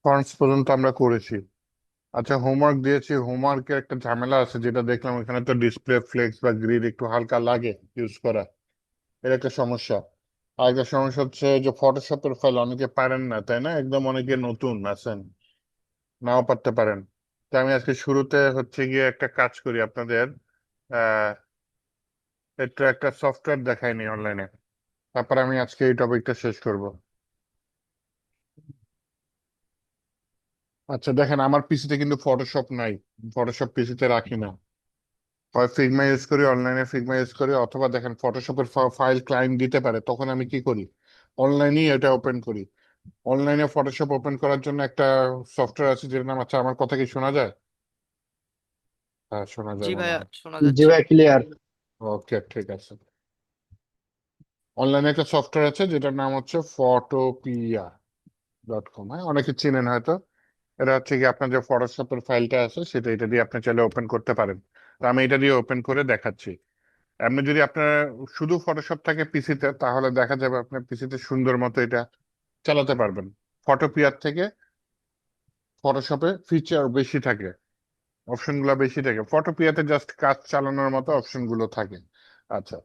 Fonts পর্যন্ত আমরা করেছি। আচ্ছা, হোমওয়ার্ক দিয়েছি। হোমওয়ার্কের একটা ঝামেলা আছে, যেটা দেখলাম এখানে তো ডিসপ্লে ফ্লেক্স বা গ্রিড একটু হালকা লাগে ইউজ করা। এর একটা সমস্যা। আর একটা সমস্যা হচ্ছে যে ফটোশপের ফাইল অনেকে পারেন না, তাই না? একদম অনেকে নতুন আছেন, নাও পারতে পারেন। তো আমি আজকে শুরুতে হচ্ছে গিয়ে একটা কাজ করি আপনাদের। আহ এটা একটা সফটওয়্যার দেখাইনি অনলাইনে, তারপর আমি আজকে এই টপিকটা শেষ করব। আচ্ছা দেখেন, আমার পিসিতে কিন্তু ফটোশপ নাই। ফটোশপ পিসিতে রাখি না। হয় ফিগমা ইউজ করি, অনলাইনে ফিগমা ইউজ করি, অথবা দেখেন ফটোশপের ফাইল ক্লায়েন্ট দিতে পারে, তখন আমি কি করি, অনলাইনেই এটা ওপেন করি। অনলাইনে ফটোশপ ওপেন করার জন্য একটা সফটওয়্যার আছে যেটার নাম, আচ্ছা আমার কথা কি শোনা যায়? হ্যাঁ, শোনা জি যায় মনে ভাইয়া, হয়। শোনা জি যাচ্ছে। ভাই, ক্লিয়ার। ওকে, ঠিক আছে। অনলাইনে একটা সফটওয়্যার আছে যেটার নাম হচ্ছে ফটোপিয়া.কম। হ্যাঁ, অনেকে চিনেন হয়তো। এটা হচ্ছে কি, আপনার যে ফটোশপের ফাইলটা আছে সেটা এটা দিয়ে আপনি চাইলে ওপেন করতে পারেন। তো আমি এটা দিয়ে ওপেন করে দেখাচ্ছি। এমনি যদি আপনার শুধু ফটোশপ থাকে পিসিতে, তাহলে দেখা যাবে আপনার পিসিতে সুন্দর মতো এটা চালাতে পারবেন। ফটোপিয়ার থেকে ফটোশপে ফিচার বেশি থাকে, অপশন গুলো বেশি থাকে। ফটোপিয়াতে জাস্ট কাজ চালানোর মতো অপশন গুলো থাকে। আচ্ছা,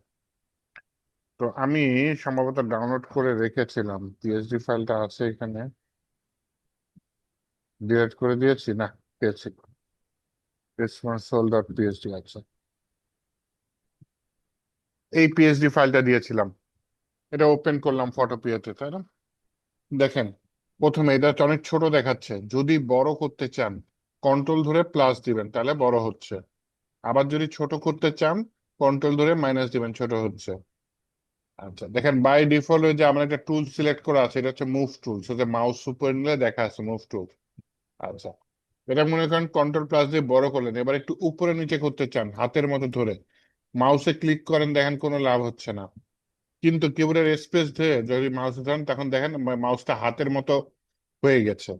তো আমি সম্ভবত ডাউনলোড করে রেখেছিলাম, পিএসডি ফাইলটা আছে এখানে। ডিলিট করে দিয়েছি না, পেয়েছি। response.psd আছে। এই পিএসডি ফাইলটা দিয়েছিলাম, এটা ওপেন করলাম ফটোপিয়াতে, তাই না? দেখেন, প্রথমে এটা অনেক ছোট দেখাচ্ছে। যদি বড় করতে চান, কন্ট্রোল ধরে প্লাস দিবেন, তাহলে বড় হচ্ছে। আবার যদি ছোট করতে চান, কন্ট্রোল ধরে মাইনাস দিবেন, ছোট হচ্ছে। আচ্ছা দেখেন, বাই ডিফল্ট যে আমার একটা টুল সিলেক্ট করা আছে, এটা হচ্ছে মুভ টুল। যে মাউস উপরে নিলে দেখা আছে মুভ টুল। আচ্ছা, এটা মনে করেন কন্ট্রোল প্লাস দিয়ে বড় করলেন, এবার একটু উপরে নিচে করতে চান হাতের মতো ধরে, মাউসে ক্লিক করেন, দেখেন কোনো লাভ হচ্ছে না। কিন্তু কিবোর্ডের স্পেস ধরে যদি মাউসে ধরেন, তখন দেখেন মাউসটা হাতের মতো হয়ে গেছে।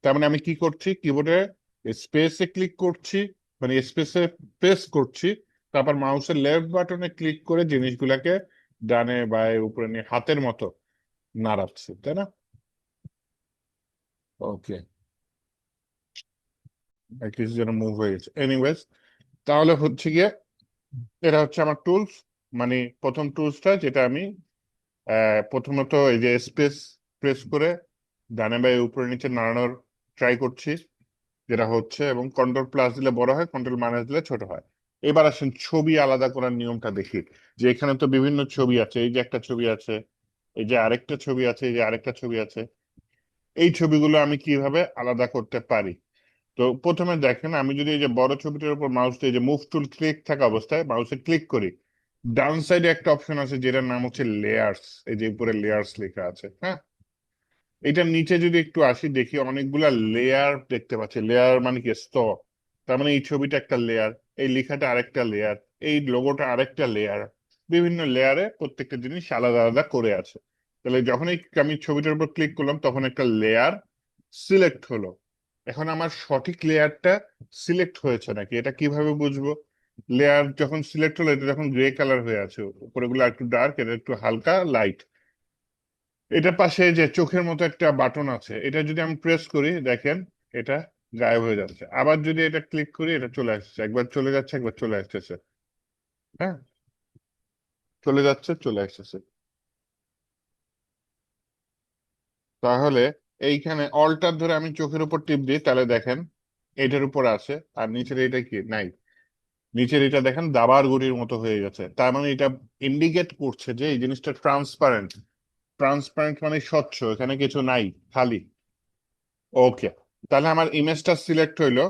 তার মানে আমি কি করছি, কিবোর্ডে স্পেসে ক্লিক করছি, মানে স্পেসে প্রেস করছি, তারপর মাউসের লেফট বাটনে ক্লিক করে জিনিসগুলাকে ডানে বায়ে উপরে নিয়ে হাতের মতো নাড়াচ্ছি, তাই না? ওকে, কিছু যেন মুভ হয়ে গেছে। এনিওয়েজ, তাহলে হচ্ছে গিয়ে এটা হচ্ছে আমার টুলস। মানে প্রথম টুলসটা যেটা আমি প্রথমত এই যে স্পেস প্রেস করে ডানে বায়ে উপরে নিচে নাড়ানোর ট্রাই করছি, যেটা হচ্ছে, এবং কন্ট্রোল প্লাস দিলে বড় হয়, কন্ট্রোল মাইনাস দিলে ছোট হয়। এবার আসেন ছবি আলাদা করার নিয়মটা দেখি। যে এখানে তো বিভিন্ন ছবি আছে, এই যে একটা ছবি আছে, এই যে আরেকটা ছবি আছে, এই যে আরেকটা ছবি আছে। এই ছবিগুলো আমি কিভাবে আলাদা করতে পারি? তো প্রথমে দেখেন, আমি যদি এই যে বড় ছবিটার উপর মাউস দিয়ে, যে মুভ টুল ক্লিক থাকা অবস্থায় মাউসে ক্লিক করি, ডান সাইডে একটা অপশন আছে যেটার নাম হচ্ছে লেয়ার্স। এই যে উপরে লেয়ার্স লেখা আছে, হ্যাঁ। এটার নিচে যদি একটু আসি, দেখি অনেকগুলা লেয়ার দেখতে পাচ্ছি। লেয়ার মানে কি, স্তর। তার মানে এই ছবিটা একটা লেয়ার, এই লেখাটা আরেকটা লেয়ার, এই লোগোটা আরেকটা লেয়ার। বিভিন্ন লেয়ারে প্রত্যেকটা জিনিস আলাদা আলাদা করে আছে। তাহলে যখনই আমি ছবিটার উপর ক্লিক করলাম, তখন একটা লেয়ার সিলেক্ট হলো। এখন আমার সঠিক লেয়ারটা সিলেক্ট হয়েছে নাকি, এটা কিভাবে বুঝবো? লেয়ার যখন সিলেক্ট হলো, এটা যখন গ্রে কালার হয়ে আছে, উপরেগুলো একটু ডার্ক, এটা একটু হালকা লাইট। এটার পাশে যে চোখের মতো একটা বাটন আছে, এটা যদি আমি প্রেস করি, দেখেন এটা গায়েব হয়ে যাচ্ছে। আবার যদি এটা ক্লিক করি, এটা চলে আসছে। একবার চলে যাচ্ছে, একবার চলে আসতেছে। হ্যাঁ, চলে যাচ্ছে, চলে আসতেছে। তাহলে এইখানে অল্টার ধরে আমি চোখের উপর টিপ দিই, তাহলে দেখেন এটার উপর আছে, আর নিচের এটা কি নাই। নিচের এটা দেখেন দাবার গুড়ির মতো হয়ে গেছে। তার মানে এটা ইন্ডিকেট করছে যে এই জিনিসটা ট্রান্সপারেন্ট। ট্রান্সপারেন্ট মানে স্বচ্ছ, এখানে কিছু নাই, খালি। ওকে, তাহলে আমার ইমেজটা সিলেক্ট হইলো।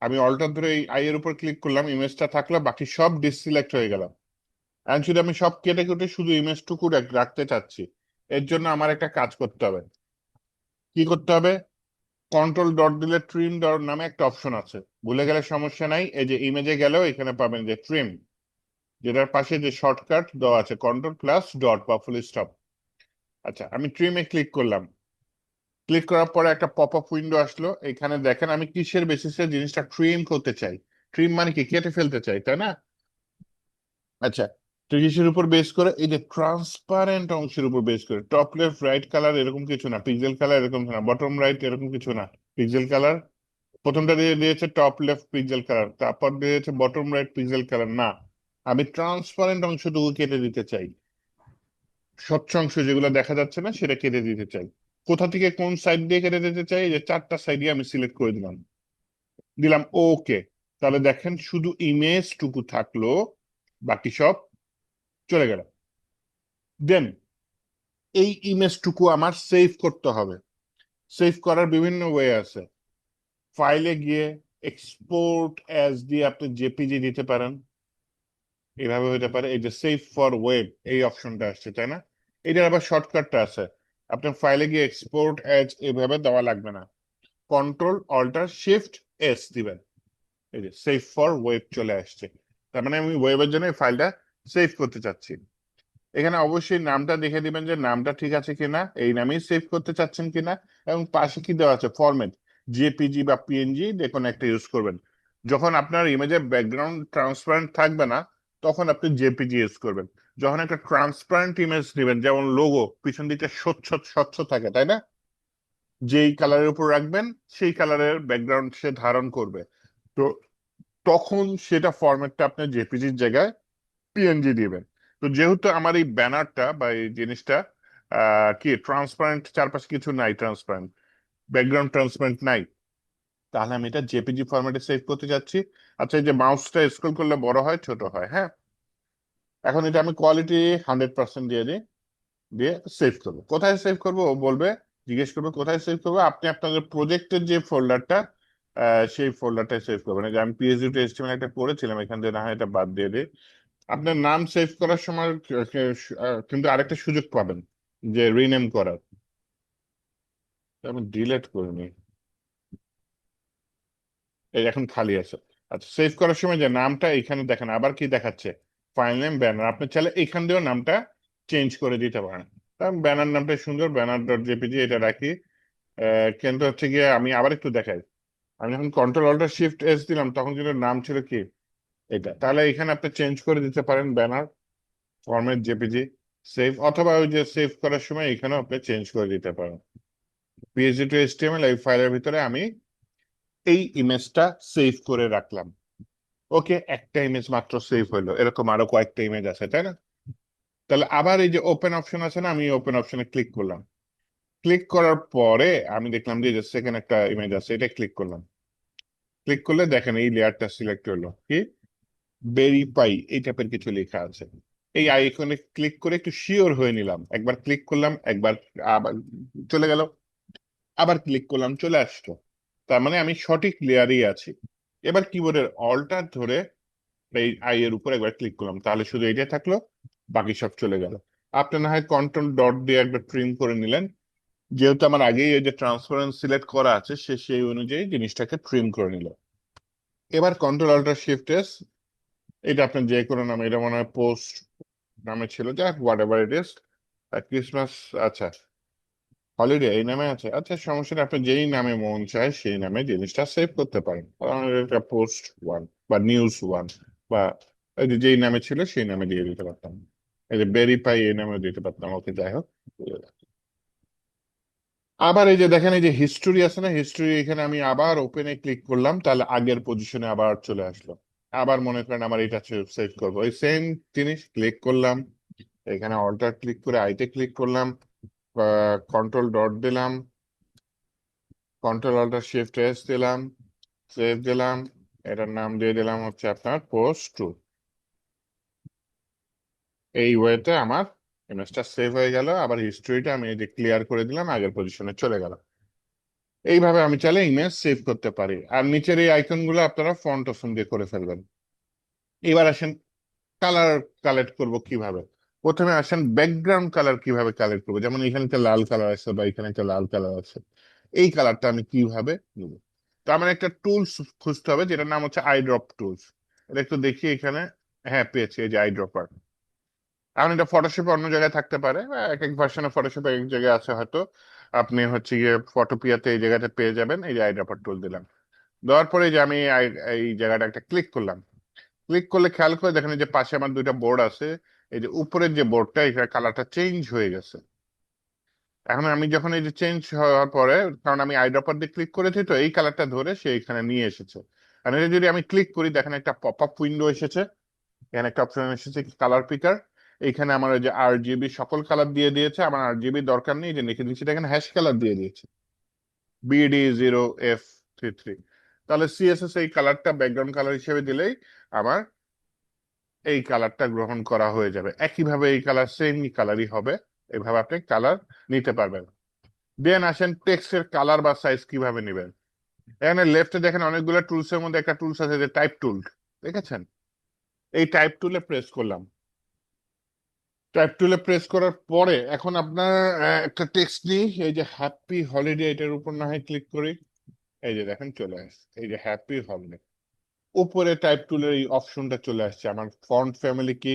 আমি অল্টার ধরে এই আই এর উপর ক্লিক করলাম, ইমেজটা থাকলো, বাকি সব ডিসিলেক্ট হয়ে গেল। এখন শুধু আমি সব কেটে কুটে শুধু ইমেজটুকু রাখতে চাচ্ছি। এর জন্য আমার একটা কাজ করতে হবে। কি করতে হবে? কন্ট্রোল ডট দিলে ট্রিম ডট নামে একটা অপশন আছে, ভুলে গেলে সমস্যা নাই। এই যে ইমেজে গেলেও এখানে পাবেন যে ট্রিম, যেটার পাশে যে শর্টকাট দেওয়া আছে কন্ট্রোল প্লাস ডট বা ফুল স্টপ। আচ্ছা, আমি ট্রিমে ক্লিক করলাম। ক্লিক করার পরে একটা পপ আপ উইন্ডো আসলো। এখানে দেখেন আমি কিসের বেসিসে জিনিসটা ট্রিম করতে চাই। ট্রিম মানে কি, কেটে ফেলতে চাই, তাই না? আচ্ছা, তো কিসের উপর বেস করে? এই যে ট্রান্সপারেন্ট অংশের উপর বেস করে। টপ লেফট রাইট কালার এরকম কিছু না, পিক্সেল কালার এরকম না, বটম রাইট এরকম কিছু না, পিক্সেল কালার। প্রথমটা দিয়ে দিয়েছে টপ লেফট পিক্সেল কালার, তারপর দিয়েছে বটম রাইট পিক্সেল কালার। না, আমি ট্রান্সপারেন্ট অংশটুকু কেটে দিতে চাই, স্বচ্ছ অংশ যেগুলো দেখা যাচ্ছে না সেটা কেটে দিতে চাই। কোথা থেকে কোন সাইড দিয়ে কেটে দিতে চাই? এই যে চারটা সাইডে আমি সিলেক্ট করে দিলাম, দিলাম ওকে। তাহলে দেখেন শুধু ইমেজটুকু থাকলো, বাকি সব চলে গেল। দেন এই ইমেজটুকু আমার সেভ করতে হবে। সেভ করার বিভিন্ন ওয়ে আছে। ফাইলে গিয়ে এক্সপোর্ট অ্যাজ দিয়ে আপনি জেপিজি দিতে পারেন, এভাবে হতে পারে। এই যে সেভ ফর ওয়েব এই অপশনটা আসছে, তাই না? এটার আবার শর্টকাটটা আছে। আপনার ফাইলে গিয়ে এক্সপোর্ট অ্যাজ এভাবে দেওয়া লাগবে না, কন্ট্রোল অল্টার শিফট এস দিবেন, এই যে সেভ ফর ওয়েব চলে আসছে। তার মানে আমি ওয়েবের জন্য এই ফাইলটা সেভ করতে চাচ্ছি। এখানে অবশ্যই নামটা দেখে দিবেন যে নামটা ঠিক আছে কিনা, এই নামেই সেভ করতে চাচ্ছেন কিনা। এবং পাশে কি দেওয়া আছে? ফরম্যাট, জেপিজি বা পিএনজি যে কোনো একটা ইউজ করবেন। যখন আপনার ইমেজের ব্যাকগ্রাউন্ড ট্রান্সপারেন্ট থাকবে না, তখন আপনি জেপিজি ইউজ করবেন। যখন একটা ট্রান্সপারেন্ট ইমেজ নেবেন, যেমন লোগো পিছন দিকে স্বচ্ছ স্বচ্ছ থাকে, তাই না? যেই কালারের উপর রাখবেন সেই কালারের ব্যাকগ্রাউন্ড সে ধারণ করবে। তো তখন সেটা ফরম্যাটটা আপনার জেপিজির জায়গায় পিএনজি দিবেন। তো যেহেতু আমার এই ব্যানারটা বা এই জিনিসটা কি ট্রান্সপারেন্ট, চারপাশে কিছু নাই, ট্রান্সপারেন্ট ব্যাকগ্রাউন্ড ট্রান্সপারেন্ট নাই, তাহলে আমি এটা জেপিজি ফরম্যাটে সেভ করতে যাচ্ছি। আচ্ছা, এই যে মাউসটা স্ক্রল করলে বড় হয় ছোট হয়, হ্যাঁ। এখন এটা আমি কোয়ালিটি 100% দিয়ে দিই, দিয়ে সেভ করবো। কোথায় সেভ করবো ও বলবে, জিজ্ঞেস করবে কোথায় সেভ করবো। আপনি আপনাদের প্রজেক্টের যে ফোল্ডারটা, সেই ফোল্ডারটায় সেভ করবেন। এই যে আমি পিএইচডি টু এইচটিএমএল একটা করেছিলাম, এখান থেকে না হয় এটা বাদ দিয়ে দিই। আপনার নাম সেভ করার সময় কিন্তু আরেকটা সুযোগ পাবেন, যে রিনেম করার। আমি ডিলেট করিনি, এই এখন খালি আছে। আচ্ছা, সেভ করার সময় যে নামটা এখানে দেখেন আবার কি দেখাচ্ছে, ফাইল নেম ব্যানার। আপনি চাইলে এখান দিয়েও নামটা চেঞ্জ করে দিতে পারেন। ব্যানার নামটা সুন্দর, ব্যানার ডট জেপিজি এটা রাখি। কিন্তু হচ্ছে গিয়ে আমি আবার একটু দেখাই। আমি যখন কন্ট্রোল অল্টার শিফট এস দিলাম তখন কিন্তু নাম ছিল কি এটা। তাহলে এখানে আপনি চেঞ্জ করে দিতে পারেন ব্যানার ফরম্যাট জেপিজি সেভ, অথবা ওই যে সেভ করার সময় এখানেও আপনি চেঞ্জ করে দিতে পারেন। পিএইচডি টু এইচটিএমএল এই ফাইলের ভিতরে আমি এই ইমেজটা সেভ করে রাখলাম। ওকে, একটা ইমেজ মাত্র সেভ হইলো, এরকম আরো কয়েকটা ইমেজ আছে, তাই না? তাহলে আবার এই যে ওপেন অপশন আছে না, আমি ওপেন অপশনে ক্লিক করলাম। ক্লিক করার পরে আমি দেখলাম যে সেকেন্ড একটা ইমেজ আছে, এটা ক্লিক করলাম। ক্লিক করলে দেখেন এই লেয়ারটা সিলেক্ট হলো, কি ভেরিফাই এই টাইপের কিছু লেখা আছে। এই আইকনে ক্লিক করে একটু শিওর হয়ে নিলাম, একবার ক্লিক করলাম, একবার আবার চলে গেল, আবার ক্লিক করলাম, চলে আসতো। তার মানে আমি সঠিক লেয়ারেই আছি। এবার কিবোর্ডের অল্টার ধরে এই আই এর উপর একবার ক্লিক করলাম, তাহলে শুধু এইটাই থাকলো, বাকি সব চলে গেল। আপনি না হয় কন্ট্রোল ডট দিয়ে একবার ট্রিম করে নিলেন, যেহেতু আমার আগেই এই যে ট্রান্সপারেন্ট সিলেক্ট করা আছে, সে সেই অনুযায়ী জিনিসটাকে ট্রিম করে নিল। এবার কন্ট্রোল অল্টার শিফট এস, এটা আপনার যে কোনো নামে, এটা মনে হয় পোস্ট নামে ছিল, যাক what ever it is, Christmas, আচ্ছা হলিডে এই নামে আছে, আচ্ছা সমস্যা নেই, আপনি যেই নামে মন চায় সেই নামে জিনিসটা সেভ করতে পারেন। এটা পোস্ট ওয়ান বা নিউজ ওয়ান, বা এই যে যেই নামে ছিল সেই নামে দিয়ে দিতে পারতাম। এই যে ভেরিফাই এই নামে দিতে পারতাম, ওকে যাই হোক। আবার এই যে দেখেন এই যে হিস্টোরি আছে না, হিস্টোরি, এখানে আমি আবার ওপেনে ক্লিক করলাম, তাহলে আগের পজিশনে আবার চলে আসলো। আবার মনে করেন আমার এটা সেভ করবো, ওই সেম জিনিস ক্লিক করলাম, এখানে অল্টার ক্লিক করে আইতে ক্লিক করলাম, কন্ট্রোল ডট দিলাম, কন্ট্রোল অল্টার শিফট এস দিলাম, সেভ দিলাম। এটার নাম দিয়ে দিলাম হচ্ছে আপনার পোস্ট টু। এই ওয়েতে আমার ইমেজটা সেভ হয়ে গেল, আবার হিস্ট্রিটা আমি এই যে ক্লিয়ার করে দিলাম, আগের পজিশনে চলে গেল। এইভাবে আমি চাইলে ইমেজ সেভ করতে পারি। আর নিচের এই আইকন গুলো আপনারা ফন্ট অপশন দিয়ে করে ফেলবেন। এবার আসেন কালার কালেক্ট করব কিভাবে। প্রথমে আসেন ব্যাকগ্রাউন্ড কালার কিভাবে কালেক্ট করবো। যেমন এখানে একটা লাল কালার আছে বা এখানে একটা লাল কালার আছে, এই কালারটা আমি কিভাবে নেব? তো আমার একটা টুলস খুঁজতে হবে, যেটার নাম হচ্ছে আই ড্রপ টুলস। এটা একটু দেখি এখানে, হ্যাঁ পেয়েছি, এই যে আই ড্রপার। এখন এটা ফটোশপে অন্য জায়গায় থাকতে পারে, বা এক এক ভার্সনে ফটোশপে এক জায়গায় আছে হয়তো। আপনি হচ্ছে গিয়ে ফটোপিয়াতে এই জায়গাতে পেয়ে যাবেন। এই যে আই ড্রপার টুল দিলাম, দেওয়ার পরে যে এই জায়গাটা একটা ক্লিক করলাম। ক্লিক করলে খেয়াল করে দেখেন এই যে পাশে আমার দুইটা বোর্ড আছে, এই যে উপরের যে বোর্ডটা এটা কালারটা চেঞ্জ হয়ে গেছে। এখন আমি যখন এই যে চেঞ্জ হওয়ার পরে, কারণ আমি আইড্রপার দিয়ে ক্লিক করেছি তো এই কালারটা ধরে সে এখানে নিয়ে এসেছে। আর এটা যদি আমি ক্লিক করি দেখেন একটা পপ আপ উইন্ডো এসেছে, এখানে একটা অপশন এসেছে কালার পিকার। এইখানে আমার ওই যে RGB সকল কালার দিয়ে দিয়েছে, আমার RGB দরকার নেই, যে লিখে দিচ্ছি দেখেন হ্যাশ কালার দিয়ে দিয়েছে BD0F33। তাহলে CSS এই কালারটা ব্যাকগ্রাউন্ড কালার হিসেবে দিলেই আমার এই কালারটা গ্রহণ করা হয়ে যাবে। একইভাবে এই কালার সেম কালারই হবে, এভাবে আপনি কালার নিতে পারবেন। দেন আসেন টেক্সটের কালার বা সাইজ কিভাবে নেবেন। এখানে লেফটে দেখেন অনেকগুলো টুলস এর মধ্যে একটা টুলস আছে যে টাইপ টুল, দেখেছেন? এই টাইপ টুলে প্রেস করলাম। টাইপ টুলে প্রেস করার পরে এখন আপনার একটা টেক্সট নিই, এই যে হ্যাপি হলিডে, এটার উপর না হয় ক্লিক করি। এই যে দেখেন চলে আসছে এই যে হ্যাপি হলিডে। উপরে টাইপ টুলের এই অপশনটা চলে আসছে। আমার ফন্ট ফ্যামিলি কি?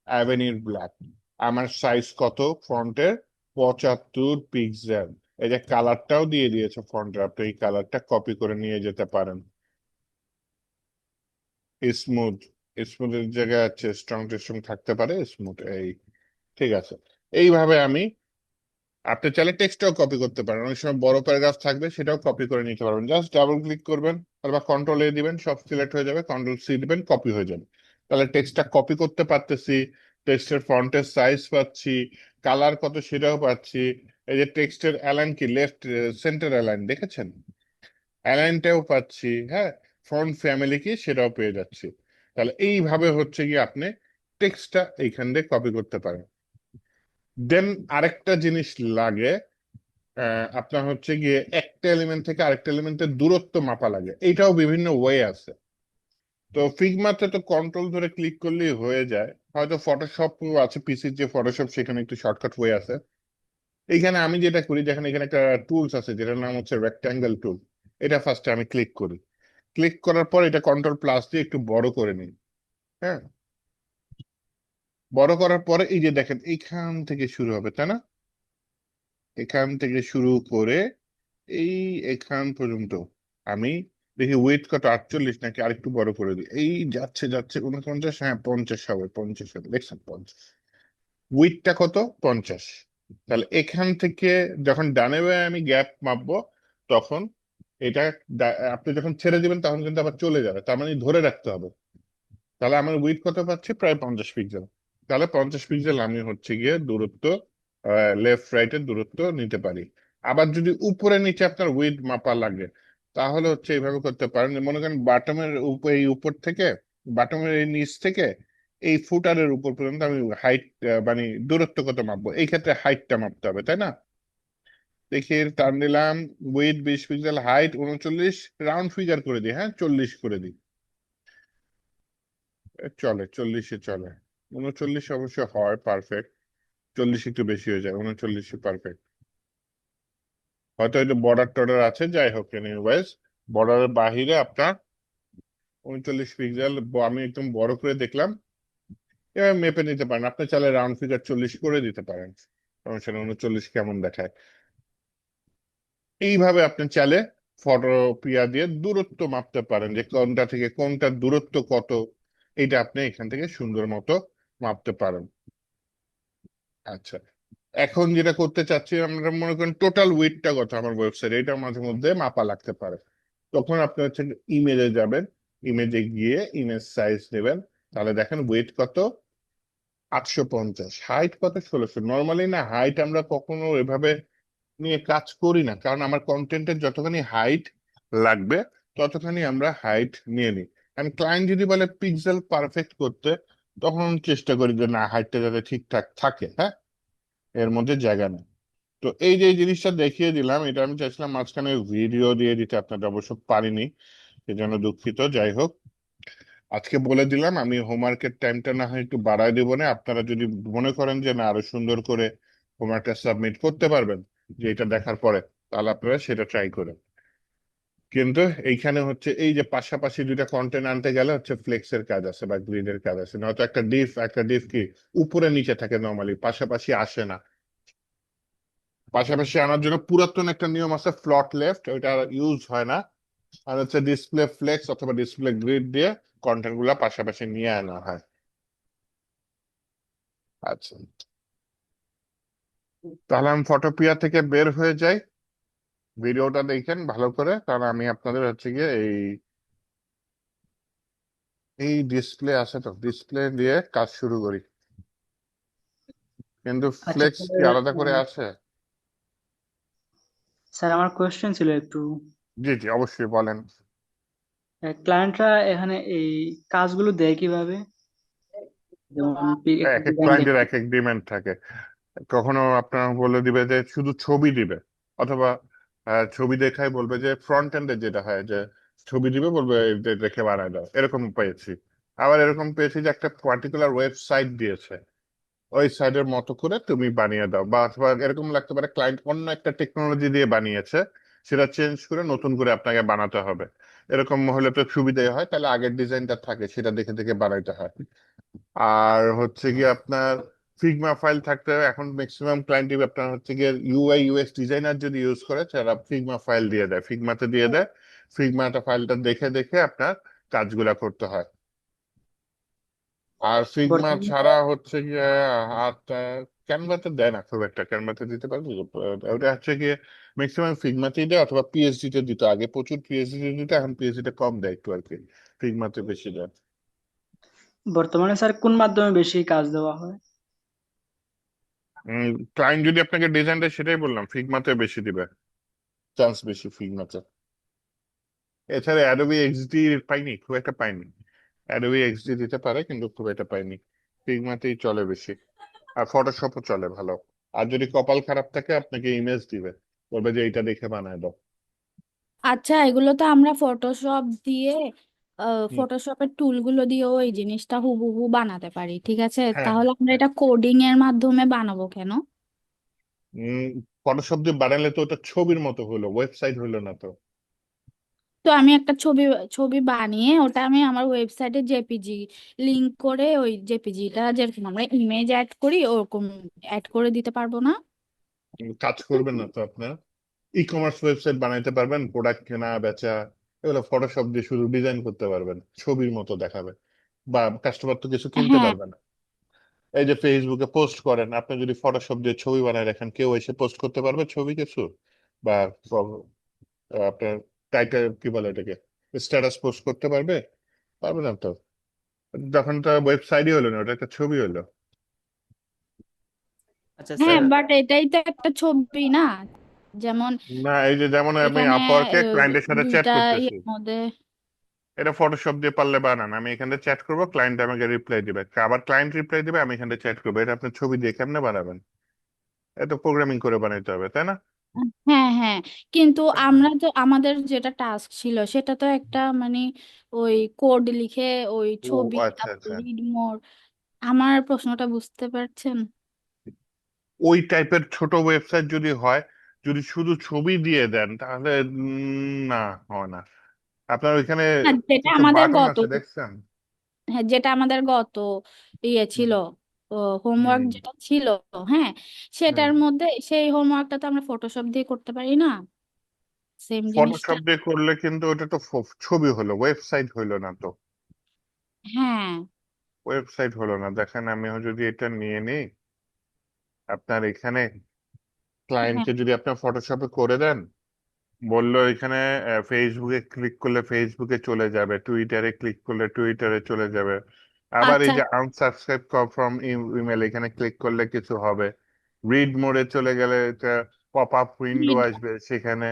অ্যাভেনির ব্ল্যাক। আমার সাইজ কত ফন্টের? 75 পিক্সেল। এই যে কালারটাও দিয়ে দিয়েছে ফন্টের, আপনি এই কালারটা কপি করে নিয়ে যেতে পারেন। স্মুথ, স্মুথের জায়গায় আছে স্ট্রং টেস্টং থাকতে পারে, স্মুথ এই, ঠিক আছে। এইভাবে আমি, আপনি চাইলে টেক্সটটাও কপি করতে পারেন, অনেক সময় বড় প্যারাগ্রাফ থাকবে সেটাও কপি করে নিতে পারবেন। জাস্ট ডাবল ক্লিক করবেন অথবা কন্ট্রোল A দিবেন, সব সিলেক্ট হয়ে যাবে, কন্ট্রোল C দিবেন, কপি হয়ে যাবে। তাহলে টেক্সটটা কপি করতে পারতেছি, টেক্সটের ফন্টের সাইজ পাচ্ছি, কালার কত সেটাও পাচ্ছি। এই যে টেক্সটের অ্যালাইন কি, লেফট সেন্টার অ্যালাইন দেখেছেন, অ্যালাইনটাও পাচ্ছি, হ্যাঁ। ফন্ট ফ্যামিলি কি সেটাও পেয়ে যাচ্ছি। তাহলে এইভাবে হচ্ছে কি আপনি টেক্সটটা এইখান দিয়ে কপি করতে পারেন। দেন আরেকটা জিনিস লাগে, আপনার হচ্ছে গিয়ে একটা এলিমেন্ট থেকে আরেকটা এলিমেন্টের দূরত্ব মাপা লাগে, এইটাও বিভিন্ন ওয়ে আছে। তো ফিগমাতে তো কন্ট্রোল ধরে ক্লিক করলেই হয়ে যায়, হয়তো ফটোশপ আছে পিসির যে ফটোশপ, সেখানে একটু শর্টকাট ওয়ে আছে। এইখানে আমি যেটা করি, দেখেন এখানে একটা টুলস আছে যেটার নাম হচ্ছে রেক্ট্যাঙ্গেল টুল। এটা ফার্স্টে আমি ক্লিক করি, ক্লিক করার পর এটা কন্ট্রোল+ দিয়ে একটু বড় করে নিই, হ্যাঁ। বড় করার পরে এই যে দেখেন এইখান থেকে শুরু হবে, তাই না? এখান থেকে শুরু করে এই এখান পর্যন্ত আমি দেখি ওয়েট কত, 48 নাকি আরেকটু বড় করে দিই, এই যাচ্ছে যাচ্ছে 49, হ্যাঁ 50 হবে, 50 হবে, দেখছেন 50। উইথটা কত? 50। তাহলে এখান থেকে যখন ডানে বামে আমি গ্যাপ মাপবো, তখন এটা আপনি যখন ছেড়ে দিবেন তখন কিন্তু আবার চলে যাবে, তার মানে ধরে রাখতে হবে। তাহলে আমার উইথ কত পাচ্ছি? প্রায় 50 পিক্সেল। তাহলে 50 পিক্সেল আমি হচ্ছে গিয়ে দূরত্ব, লেফট রাইটের দূরত্ব নিতে পারি। আবার যদি উপরে নিচে আপনার উইথ মাপা লাগে, তাহলে হচ্ছে এইভাবে করতে পারেন, যে মনে করেন বাটমের এই উপর থেকে, বাটমের এই নিচ থেকে এই ফুটারের উপর পর্যন্ত আমি হাইট, মানে দূরত্ব কত মাপবো, এই ক্ষেত্রে হাইটটা মাপতে হবে, তাই না? দেখি টান দিলাম, with 20 pixel, height 39, round figure করে দিই, হ্যাঁ 40 করে দিই। চলে 40-এ চলে। 39 অবশ্য হয় পারফেক্ট, 40 একটু বেশি হয়ে যায়, 39 পারফেক্ট। হয়তো এটা বর্ডার টর্ডার আছে, যাই হোক এনিওয়েজ, বর্ডারের বাহিরে আপনার 39 পিক্সেল আমি একদম বড় করে দেখলাম। এবার মেপে নিতে পারেন, আপনি চাইলে রাউন্ড ফিগার 40 করে দিতে পারেন, সমস্যা নেই, 39 কেমন দেখায়। এইভাবে আপনি চাইলে ফটোপিয়া দিয়ে দূরত্ব মাপতে পারেন, যে কোনটা থেকে কোনটার দূরত্ব কত, এটা আপনি এখান থেকে সুন্দর মতো মাপতে পারেন। আচ্ছা, এখন যেটা করতে চাচ্ছি, আমরা মনে করেন টোটাল ওয়েটটা কত আমার ওয়েবসাইট, এটা মাঝে মধ্যে মাপা লাগতে পারে। তখন আপনি হচ্ছে ইমেজে যাবেন, ইমেজে গিয়ে ইমেজ সাইজ নেবেন। তাহলে দেখেন ওয়েট কত? 850। হাইট কত? 1600। নর্মালি না হাইট আমরা কখনো এভাবে নিয়ে কাজ করি না, কারণ আমার কন্টেন্টের যতখানি হাইট লাগবে ততখানি আমরা হাইট নিয়ে নিই। কারণ ক্লায়েন্ট যদি বলে পিক্সেল পারফেক্ট করতে, তখন চেষ্টা করি যে না, হাইটটা যাতে ঠিকঠাক থাকে, হ্যাঁ, এর মধ্যে জায়গা নেই। তো এই যে এই জিনিসটা দেখিয়ে দিলাম, এটা আমি চাইছিলাম মাঝখানে ভিডিও দিয়ে দিতে, আপনাদের অবশ্য পারিনি, সেজন্য দুঃখিত। যাই হোক, আজকে বলে দিলাম, আমি হোমওয়ার্কের টাইমটা না হয় একটু বাড়ায় দেবো না, আপনারা যদি মনে করেন যে না আরো সুন্দর করে হোমওয়ার্কটা সাবমিট করতে পারবেন যে এটা দেখার পরে, তাহলে আপনারা সেটা ট্রাই করেন। কিন্তু এইখানে হচ্ছে এই যে পাশাপাশি দুইটা কন্টেন্ট আনতে গেলে হচ্ছে ফ্লেক্সের কাজ আছে বা গ্রিডের কাজ আছে, নয়তো একটা ডিফ কি উপরে নিচে থাকে, নর্মালি পাশাপাশি আসে না। পাশাপাশি আনার জন্য পুরাতন একটা নিয়ম আছে, ফ্লট লেফট, ওইটা ইউজ হয় না। আর হচ্ছে ডিসপ্লে ফ্লেক্স অথবা ডিসপ্লে গ্রিড দিয়ে কন্টেন্ট গুলা পাশাপাশি নিয়ে আনা হয়। আচ্ছা, তাহলে আমি ফটোপিয়া থেকে বের হয়ে যাই। ভিডিওটা দেখেন ভালো করে, কারণ আমি আপনাদের হচ্ছে গিয়ে এই এই ডিসপ্লে আছে তো, ডিসপ্লে দিয়ে কাজ শুরু করি। কিন্তু আচ্ছা ফ্লেক্স কি স্যার, আলাদা করে আছে? স্যার আমার কোয়েশ্চেন ছিল একটু। জি জি, অবশ্যই বলেন। ক্লায়েন্টরা এখানে এই কাজগুলো দেয় কিভাবে? যেমন একটা এক এক ডিজাইন ক্লায়েন্টের দেখে। এক এক ডিমান্ড থাকে। কখনো আপনার বলে দিবে যে শুধু ছবি দিবে, অথবা ছবি দেখাই বলবে যে ফ্রন্ট এন্ডে যেটা হয় যে ছবি দিবে, বলবে যে রেখে বানায় দাও, এরকম পেয়েছি। আবার এরকম পেয়েছি যে একটা পার্টিকুলার ওয়েবসাইট দিয়েছে, ওই সাইডের মতো করে তুমি বানিয়ে দাও। বা অথবা এরকম লাগতে পারে ক্লায়েন্ট অন্য একটা টেকনোলজি দিয়ে বানিয়েছে, সেটা চেঞ্জ করে নতুন করে আপনাকে বানাতে হবে। এরকম হলে তো সুবিধাই হয়, তাহলে আগের ডিজাইনটা থাকে সেটা দেখে দেখে বানাইতে হয়। আর হচ্ছে গিয়ে আপনার ফিগমা ফাইল থাকতে হবে। এখন ম্যাক্সিমাম ক্লায়েন্টই আপনার হচ্ছে গিয়ে ইউআই ইউএক্স ডিজাইনার যদি ইউজ করে, তারা ফিগমা ফাইল দিয়ে দেয়, ফিগমাতে দিয়ে দেয়। ফিগমাটা ফাইলটা দেখে দেখে আপনার কাজগুলা করতে হয়। আর ফিগমা বর্তমানে ছাড়া হচ্ছে গিয়ে আর ক্যানভাতে দেয় না খুব একটা, ক্যানভাতে দিতে পারবে? ওটা হচ্ছে গিয়ে ম্যাক্সিমাম ফিগমাতেই দেয়, অথবা পিএইচডি তে দিত আগে, প্রচুর পিএইচডি তে দিত, এখন পিএইচডি তে কম দেয় একটু আর কি, ফিগমাতে বেশি দেয়। বর্তমানে স্যার কোন মাধ্যমে বেশি কাজ দেওয়া হয়? ক্লায়েন্ট যদি আপনাকে ডিজাইন দেয়, সেটাই বললাম, ফিগমাতে বেশি দিবে, চান্স বেশি ফিগমাতে। এছাড়া অ্যাডোবি এক্সডি পাইনি, খুব একটা পাইনি। অ্যাডোবি এক্সডি দিতে পারে, কিন্তু খুব একটা পাইনি। ফিগমাতেই চলে বেশি। আর ফটোশপও চলে ভালো। আর যদি কপাল খারাপ থাকে, আপনাকে ইমেজ দিবে, বলবে যে এইটা দেখে বানায় দাও। আচ্ছা, এগুলো তো আমরা ফটোশপ দিয়ে হুম, ফটোশপের টুলগুলো দিয়েও এই জিনিসটা হুবহু বানাতে পারি, ঠিক আছে? হ্যাঁ তাহলে আমরা হ্যাঁ। এটা কোডিং এর মাধ্যমে বানাবো কেন? ফটোশপ দিয়ে বানালে তো ওটা ছবির মতো হলো, ওয়েবসাইট হলো না তো। তো আমি একটা ছবি ছবি বানিয়ে ওটা আমি আমার ওয়েবসাইটে জেপিজি লিংক করে, ওই জেপিজিটা যেরকম আমরা ইমেজ অ্যাড করি ওরকম অ্যাড করে দিতে পারবো না? কাজ করবেন না তো আপনার। ই কমার্স ওয়েবসাইট বানাইতে পারবেন, প্রোডাক্ট কেনা বেচা, এগুলো ফটোশপ দিয়ে শুধু ডিজাইন করতে পারবেন, ছবির মতো দেখাবে। বা কাস্টমার তো কিছু কিনতে হ্যাঁ, পারবে না। এই যে ফেসবুকে পোস্ট করেন, আপনি যদি ফটোশপ দিয়ে ছবি বানায় রাখেন, কেউ এসে পোস্ট করতে পারবে ছবি কিছু? বা আপনার টাইটেল কি বলে এটাকে, স্ট্যাটাস পোস্ট করতে পারবে? পারবে না তো। যখন তো ওয়েবসাইটই হলো না, ওটা একটা ছবি হলো। আচ্ছা হ্যাঁ, স্যার। বাট এটাই তো একটা ছবি না? যেমন না, এই যে যেমন আমি এখানে আপওয়ার্কে ক্লায়েন্টের সাথে চ্যাট দুইটা করতেছি, ইয়ের মধ্যে। এটা ফটোশপ দিয়ে পারলে বানান। আমি এখানে চ্যাট করবো, ক্লায়েন্ট আমাকে রিপ্লাই দিবে, আবার ক্লায়েন্ট রিপ্লাই দিবে, আমি এখানে চ্যাট করবো। এটা আপনি ছবি দিয়ে কেমনে বানাবেন? এটা প্রোগ্রামিং করে বানাইতে হবে, তাই না? হ্যাঁ হ্যাঁ, কিন্তু আমরা তো আমাদের যেটা টাস্ক ছিল সেটা তো একটা মানে ওই কোড লিখে ওই ও ছবি, আচ্ছা তারপর আচ্ছা। Read more. আমার প্রশ্নটা বুঝতে পারছেন? ওই টাইপের ছোট ওয়েবসাইট যদি হয়, যদি শুধু ছবি দিয়ে দেন, তাহলে না, হয় না। আপনার ওইখানে হ্যাঁ, যেটা কিছু আমাদের বাটন গত আছে দেখছেন? হ্যাঁ, যেটা আমাদের গত ইয়ে হুম ছিল, হোমওয়ার্ক হুম যেটা ছিল, হ্যাঁ, হুম। সেটার মধ্যে সেই হোমওয়ার্কটা তো আমরা ফটোশপ দিয়ে করতে পারি না, সেম জিনিসটা। ফটোশপ দিয়ে করলে কিন্তু ওটা তো ছবি হলো, ওয়েবসাইট হলো না তো। হ্যাঁ ওয়েবসাইট হলো না। দেখেন, আমিও যদি এটা নিয়ে নিই, আপনার এখানে হ্যাঁ। ক্লায়েন্টকে যদি আপনার ফটোশপে করে দেন, বললো এখানে ফেসবুকে ক্লিক করলে ফেসবুকে চলে যাবে, টুইটারে ক্লিক করলে টুইটারে চলে যাবে। আবার এই আচ্ছা, যে আনসাবস্ক্রাইব ফ্রম ইমেল, এখানে ক্লিক করলে কিছু হবে। রিড মোডে চলে গেলে এটা পপ আপ উইন্ডো আসবে, সেখানে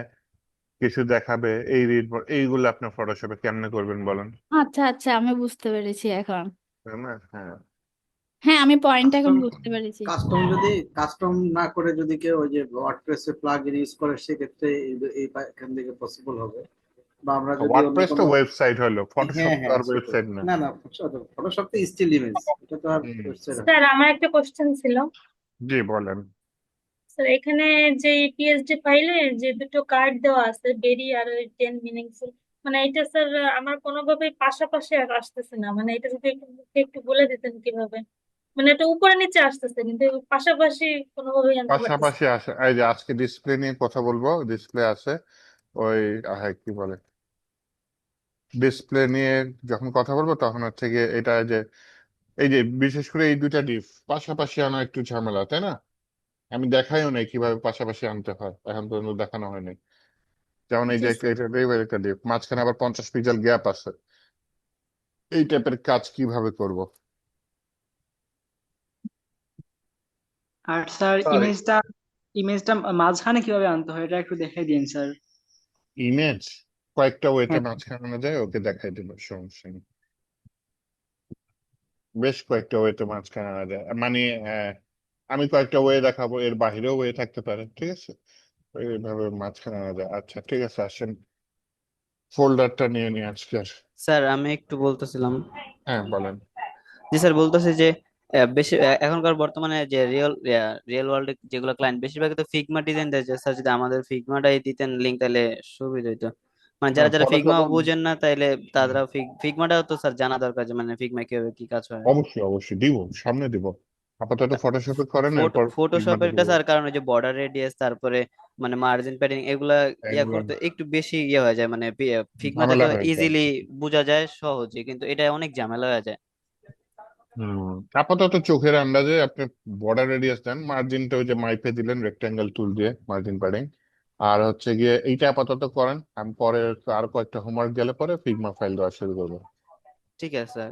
কিছু দেখাবে। এই রিড মোড, এইগুলো আপনার ফটোশপে কেমনে করবেন বলেন? আচ্ছা আচ্ছা, আমি বুঝতে পেরেছি এখন। তাই না? হ্যাঁ। হ্যাঁ, আমি পয়েন্টটা এখন কাস্টম বুঝতে পেরেছি। কাস্টম যদি কাস্টম না করে যদি কেউ ওই যে ওয়ার্ডপ্রেসে প্লাগ ইন ইউজ করে, সেক্ষেত্রে এখান থেকে পসিবল হবে। বা আমরা যদি অন্য ওয়ার্ডপ্রেস তো কোনো। ওয়েবসাইট হলো, ফটোশপ হ্যাঁ তো হ্যাঁ আর সেটাই। ওয়েবসাইট না। না না, ফটোশপ তো স্টিল ইমেজ, এটা তো আর হুম। ওয়েবসাইট হয় স্যার না। আমার একটা কোশ্চেন ছিল। জি বলেন। স্যার এখানে যে পিএইচডি ফাইলে যে দুটো কার্ড দেওয়া আছে, বেরি আর ওই 10 মিনিংফুল, মানে এটা স্যার আমার কোনোভাবেই পাশাপাশি আর আসতেছে না। মানে এটা যদি একটু মুখে একটু বলে দিতেন কিভাবে, মানে এটা উপরে নিচে আসতেছে কিন্তু পাশাপাশি কোনোভাবেই আনতে পারতেছি পাশাপাশি আসে, এই যে আজকে ডিসপ্লে নিয়ে কথা বলবো, ডিসপ্লে আছে ওই, কি বলে, ডিসপ্লে নিয়ে যখন কথা বলবো তখন হচ্ছে গিয়ে এটা যে এই যে বিশেষ করে এই দুইটা ডিপ পাশাপাশি আনা একটু ঝামেলা, তাই না? আমি দেখাইও নাই কিভাবে পাশাপাশি আনতে হয়, এখন পর্যন্ত দেখানো হয়নি। যেমন এই জি যে একটা স্যার। এটা এবার একটা ডিপ, মাঝখানে আবার 50 পিক্সেল গ্যাপ আছে, এই টাইপের কাজ কিভাবে করব? আর স্যার স্যার ইমেজটা মাঝখানে কিভাবে আনতে হয় এটা একটু দেখাই দিন স্যার। ইমেজ কয়েকটা ওয়েতে হ্যাঁ মাঝখানে আনা যায়, ওকে দেখাই দেবো, সমস্যা নেই। বেশ কয়েকটা ওয়েতে মাঝখানে আনা যায়, মানে আহ, আমি কয়েকটা ওয়ে দেখাবো, এর বাহিরেও ওয়ে থাকতে পারে, ঠিক আছে? এইভাবে মাঝখানে আনা যায়। আচ্ছা ঠিক আছে, আসেন ফোল্ডারটা নিয়ে নিই আজকের। স্যার আমি একটু বলতেছিলাম। হ্যাঁ বলেন। জি স্যার, বলতেছি যে বেশি এখনকার বর্তমানে যে রিয়েল ওয়ার্ল্ড যেগুলো ক্লায়েন্ট বেশিরভাগই তো ফিগমা ডিজাইন দেয়, যে স্যার যদি আমাদের ফিগমাটাই দিতেন লিঙ্ক তাহলে সুবিধা হতো। মানে যারা যারা ফিগমা ফটোশপে বুঝেন না তাইলে তারা ফিগমাটাও তো স্যার জানা দরকার, যে মানে ফিগমা কিভাবে কি কাজ হয়। অবশ্যই অবশ্যই দিব, সামনে দিব। আপাতত ফটোশপে করেন, এরপর ফিল্মাতে ফটোশপের দিব। স্যার, কারণ ওই যে বর্ডার রেডিয়াস তারপরে মানে মার্জিন প্যাডিং এগুলা একদম করতে একটু বেশি ইয়ে হয়ে যায়, মানে ফিগমাতে ঝামেলা তো হয়ে যায়। ইজিলি বোঝা যায় সহজে, কিন্তু এটা অনেক ঝামেলা হয়ে যায়। হম, আপাতত চোখের আন্দাজে আপনি বর্ডার রেডিয়াস দেন, মার্জিনটা ওই যে মাইপে দিলেন রেক্টাঙ্গেল টুল দিয়ে, মার্জিন প্যাডিং। আর হচ্ছে গিয়ে এইটা আপাতত করেন, আমি পরে আর কয়েকটা হোমওয়ার্ক গেলে পরে ফিগমা ফাইল দেওয়া শুরু করবো। ঠিক আছে স্যার।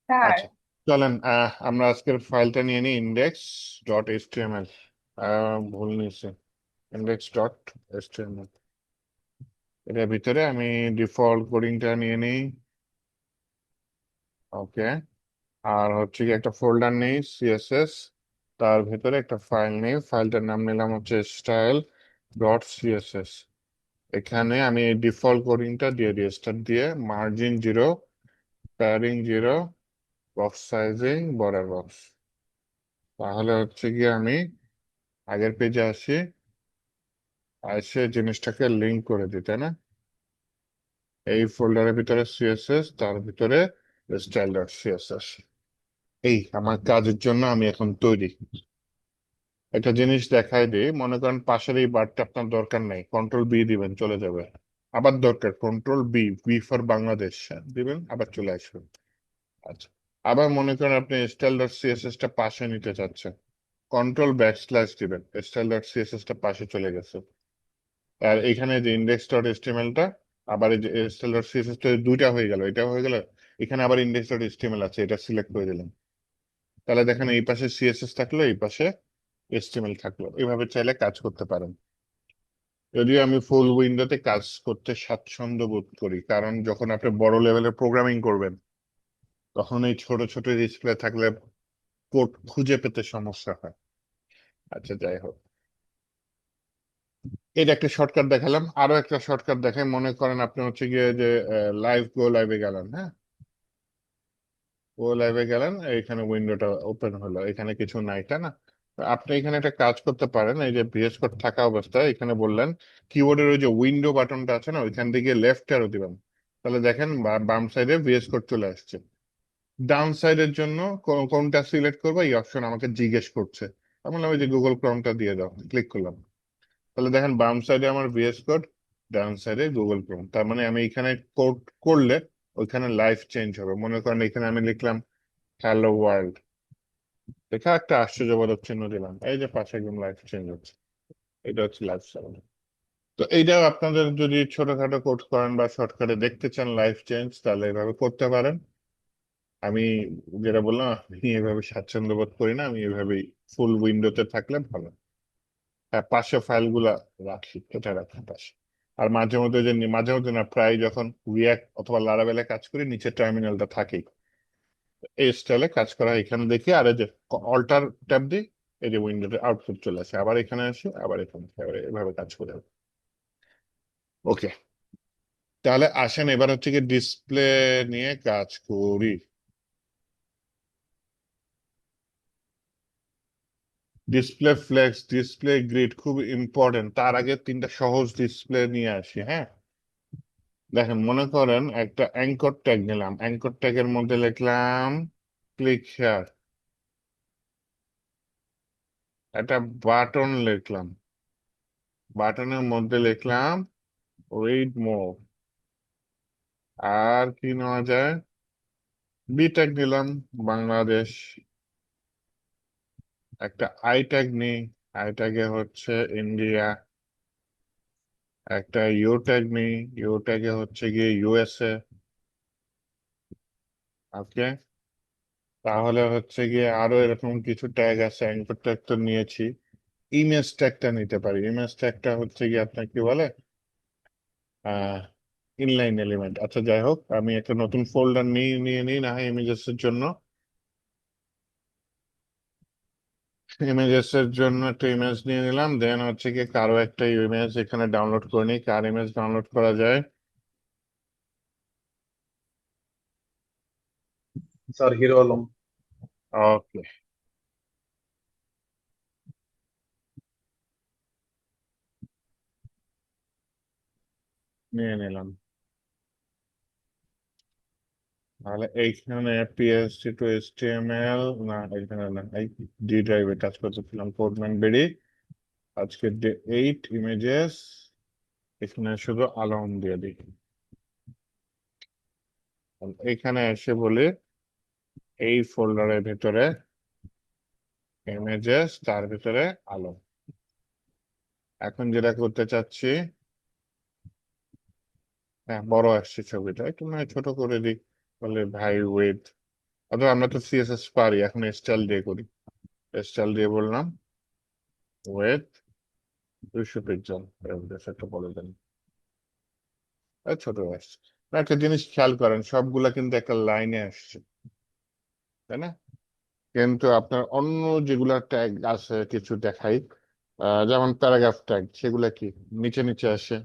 স্যার আচ্ছা চলেন, আমরা আজকের ফাইলটা নিয়ে নিই, index.html। ভুল নিয়েছি, index.html। এটার ভিতরে আমি ডিফল্ট কোডিংটা নিয়ে নিই। ওকে। আর হচ্ছে কি একটা ফোল্ডার নেই সিএসএস, তার ভেতরে একটা ফাইল নেই, ফাইলটার নাম নিলাম হচ্ছে style.css। এখানে আমি এই ডিফল্ট কোডিংটা দিয়ে দিই, স্টার দিয়ে, margin 0, padding 0, box sizing border box. তাহলে হচ্ছে কি আমি আগের পেজে আসি, এসে জিনিসটাকে লিঙ্ক করে দিই, তাই না? এই ফোল্ডারের ভিতরে সিএসএস, তার ভিতরে style.css। এই আমার কাজের জন্য আমি এখন তৈরি। একটা জিনিস দেখাই দিই, মনে করেন পাশের এই বারটা আপনার দরকার নেই, কন্ট্রোল বি দিবেন চলে যাবে। আবার দরকার, control B, B for Bangladesh দিবেন, আবার চলে আসবে। আচ্ছা, আবার মনে করেন আপনি style.css টা পাশে নিতে চাচ্ছেন, কন্ট্রোল ব্যাকস্ল্যাশ দিবেন, style.css টা পাশে চলে গেছে। আর এখানে যে index.html টা, আবার এই যে style.css টা দুইটা হয়ে গেল, এটা হয়ে গেল, এখানে আবার index.html আছে, এটা সিলেক্ট করে দিলাম। তাহলে দেখেন এই পাশে সিএসএস থাকলো, এই পাশে এইচটিএমএল থাকলো, এভাবে চাইলে কাজ করতে পারেন। যদিও আমি ফুল উইন্ডোতে কাজ করতে স্বাচ্ছন্দ্য বোধ করি, কারণ যখন আপনি বড় লেভেলের প্রোগ্রামিং করবেন, তখন এই ছোট ছোট ডিসপ্লে থাকলে কোড খুঁজে পেতে সমস্যা হয়। আচ্ছা যাই হোক, এটা একটা শর্টকাট দেখালাম, আরো একটা শর্টকাট দেখাই। মনে করেন আপনি হচ্ছে গিয়ে যে গো লাইভে গেলেন, হ্যাঁ, গো লাইভে গেলেন, এখানে উইন্ডোটা ওপেন হলো, এখানে কিছু নাই, তাই না? তো আপনি এখানে একটা কাজ করতে পারেন, এই যে ভিএস কোড থাকা অবস্থায় এখানে বললেন কিবোর্ডের ওই যে উইন্ডো বাটনটা আছে না, ওইখান থেকে লেফট অ্যারো দিবেন। তাহলে দেখেন বাম সাইডে ভিএস কোড চলে আসছে। ডাউন সাইডের জন্য কোনটা সিলেক্ট করবো এই অপশন আমাকে জিজ্ঞেস করছে। আমি বললাম ওই যে গুগল ক্রোমটা দিয়ে দাও, ক্লিক করলাম। তাহলে দেখেন বাম সাইডে আমার ভিএস কোড, ডান সাইডে গুগল ক্রোম। তার মানে আমি এখানে কোড করলে ওইখানে লাইফ চেঞ্জ হবে। মনে করেন এখানে আমি লিখলাম হ্যালো ওয়ার্ল্ড, দেখা একটা আশ্চর্যবোধক চিহ্ন দিলাম, এই যে পাশে একদম লাইফ চেঞ্জ হচ্ছে। এটা হচ্ছে লাইফ স্টাইল। তো এইটাও আপনাদের যদি ছোটখাটো কোড করেন বা শর্টকাটে দেখতে চান লাইফ চেঞ্জ, তাহলে এভাবে করতে পারেন। আমি যেটা বললাম, আমি এভাবে স্বাচ্ছন্দ্য বোধ করি না, আমি এভাবেই ফুল উইন্ডোতে থাকলে ভালো। হ্যাঁ, পাশে ফাইলগুলা রাখি, এটা রাখি পাশে। আর মাঝে মধ্যে যে মাঝে মধ্যে না, প্রায় যখন রিয়াক্ট অথবা লারাভেলে কাজ করি, নিচে টার্মিনালটা থাকেই, এই স্টাইলে কাজ করা এখানে দেখি। আর এই যে অল্টার ট্যাব দিই, এই যে উইন্ডোতে আউটপুট চলে আসে, আবার এখানে আসি, আবার এখানে আসি, আবার এভাবে কাজ করে। ওকে, তাহলে আসেন এবার হচ্ছে কি ডিসপ্লে নিয়ে কাজ করি। ডিসপ্লে ফ্লেক্স, ডিসপ্লে গ্রিড খুব ইম্পর্টেন্ট। তার আগে তিনটা সহজ ডিসপ্লে নিয়ে আসি, হ্যাঁ। দেখেন মনে করেন একটা অ্যাঙ্কর ট্যাগ নিলাম, অ্যাঙ্কর ট্যাগের মধ্যে লিখলাম ক্লিক হেয়ার, একটা বাটন লিখলাম, বাটনের মধ্যে লিখলাম রিড মোর। আর কি নেওয়া যায়, বি ট্যাগ নিলাম বাংলাদেশ, একটা আই ট্যাগ নিই, আই ট্যাগে হচ্ছে ইন্ডিয়া, একটা ইউ ট্যাগ নিই, ইউ ট্যাগে হচ্ছে গিয়ে ইউএসএ। ওকে, তাহলে হচ্ছে গিয়ে আরো এরকম কিছু ট্যাগ আছে, অ্যাঙ্কর ট্যাগ তো নিয়েছি। ইমেজ ট্যাগটা নিতে পারি, ইমেজ ট্যাগটা হচ্ছে গিয়ে আপনার কি বলে আহ ইনলাইন এলিমেন্ট। আচ্ছা যাই হোক, আমি একটা নতুন ফোল্ডার নিয়ে নিই না ইমেজেস এর জন্য। ইমেজেস এর জন্য একটা ইমেজ নিয়ে নিলাম, দেন হচ্ছে গিয়ে কারো একটা ইমেজ এখানে ডাউনলোড করে নিই। কার ইমেজ ডাউনলোড করা যায়? Sir hero Alam. ওকে, নিয়ে নিলাম। তাহলে এইখানে পিএসটি টু এইচটিএমএল না, এখানে না, এই ডি ড্রাইভে কাজ করতেছিলাম, কোডম্যান বেরি। আজকে ডে 8 ইমেজেস, এখানে শুধু আলম দিয়ে দিই। এখানে এসে বলি এই ফোল্ডারের ভিতরে ইমেজেস, তার ভিতরে আলম। এখন যেটা করতে চাচ্ছি, হ্যাঁ বড় আসছে ছবিটা, একটু মানে ছোট করে দিই। বলে ভাই ওয়েট, অথবা আমরা তো সিএসএস পারি, এখন স্টাইল দিয়ে করি। স্টাইল দিয়ে বললাম ওয়েট 200 পিক্সেল, একটা বলে দেন। ছোট আসছে। একটা জিনিস খেয়াল করেন, সবগুলা কিন্তু একটা লাইনে আসছে, তাই না? কিন্তু আপনার অন্য যেগুলা ট্যাগ আছে কিছু দেখাই, যেমন প্যারাগ্রাফ ট্যাগ, সেগুলা কি নিচে নিচে আসে।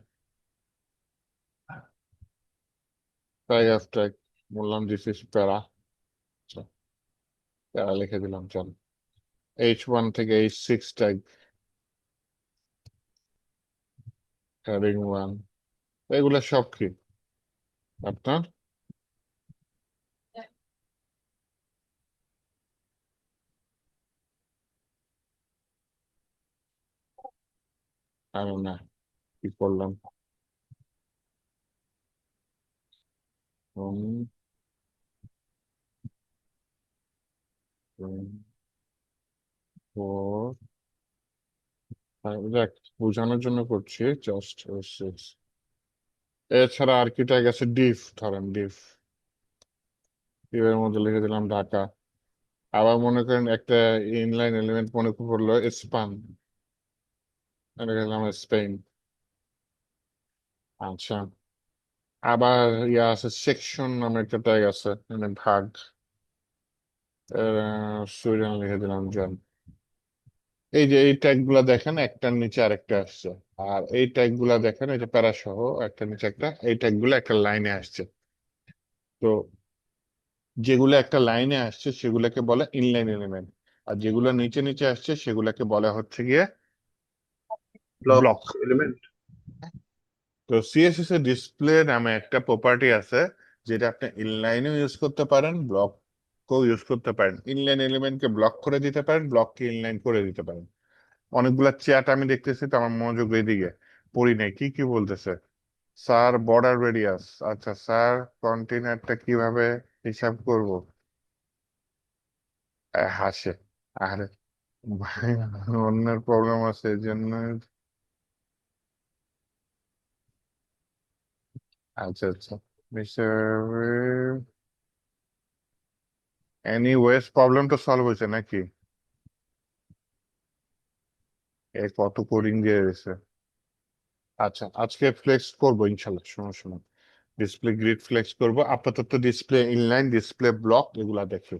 প্যারাগ্রাফ ট্যাগ বললাম দিস ইজ প্যারা, প্যারা লিখে দিলাম। চল, H1 থেকে H6 ট্যাগ, হেডিং 1, এগুলা সব কি আপনার আমি না কি করলাম, হুম, হুম, four, দেখ বোঝানোর জন্য করছি জাস্ট। এছাড়া আর কি ট্যাগ আছে? ডিফ, ধরেন ডিফ, ডিফের মধ্যে লিখে দিলাম ঢাকা। আবার মনে করেন একটা ইনলাইন এলিমেন্ট মনে পড়লো স্পান, লিখে দিলাম স্পেন। আচ্ছা, আবার ইয়া আছে সেকশন নামে একটা ট্যাগ আছে, মানে ভাগ, সুইডেন লিখে দিলাম জন। এই যে এই ট্যাগ গুলা দেখেন, একটার নিচে আরেকটা আসছে। আর এই ট্যাগ গুলা দেখেন, এই যে প্যারা সহ একটা নিচে একটা, এই ট্যাগ গুলো একটা লাইনে আসছে। তো যেগুলো একটা লাইনে আসছে সেগুলোকে বলে ইনলাইন এলিমেন্ট, আর যেগুলো নিচে নিচে আসছে সেগুলোকে বলা হচ্ছে গিয়ে ব্লক ব্লক। এলিমেন্ট। তো সিএসএস এর ডিসপ্লে নামে একটা প্রপার্টি আছে, যেটা আপনি ইনলাইনেও ইউজ করতে পারেন, ব্লকও ইউজ করতে পারেন। ইনলাইন এলিমেন্টকে ব্লক করে দিতে পারেন, ব্লককে ইনলাইন করে দিতে পারেন। অনেকগুলা চ্যাট আমি দেখতেছি, তো আমার মনোযোগ এদিকে, পড়ি নাই কি কি বলতেছে। স্যার বর্ডার রেডিয়াস, আচ্ছা স্যার কন্টেনারটা কিভাবে হিসাব করব? হাসে, আরে ভাই অন্যের প্রবলেম আছে এই জন্য। আচ্ছা আচ্ছা, এনিওয়েজ প্রবলেম তো সলভ হয়েছে নাকি? এ কত কোডিং দিয়ে দিয়েছে। আচ্ছা, আজকে ফ্লেক্স করবো ইনশাল্লাহ, সমস্যা না। ডিসপ্লে গ্রিড ফ্লেক্স করবো, আপাতত ডিসপ্লে ইনলাইন, ডিসপ্লে ব্লক এগুলা দেখে।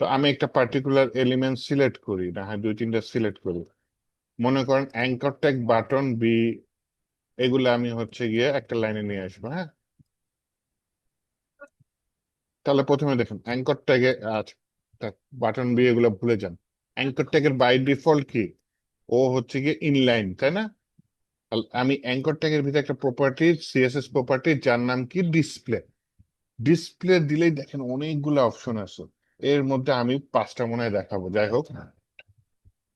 তো আমি একটা পার্টিকুলার এলিমেন্ট সিলেক্ট করি, না হয় 2-3টা সিলেক্ট করি। মনে করেন অ্যাঙ্কর ট্যাগ, বাটন, বি, এগুলো আমি হচ্ছে গিয়ে একটা লাইনে নিয়ে আসবো। হ্যাঁ, তাহলে প্রথমে দেখুন অ্যাঙ্কর ট্যাগে, আচ্ছা বাটন বি এগুলো ভুলে যান। অ্যাঙ্কর ট্যাগের বাই ডিফল্ট কি? ও হচ্ছে গিয়ে ইনলাইন, তাই না? আমি অ্যাঙ্কর ট্যাগের ভিতরে একটা প্রপার্টি, সিএসএস প্রপার্টি, যার নাম কি ডিসপ্লে। ডিসপ্লে দিলেই দেখেন অনেকগুলো অপশন আছে, এর মধ্যে আমি 5টা মনে হয় দেখাবো। যাই হোক,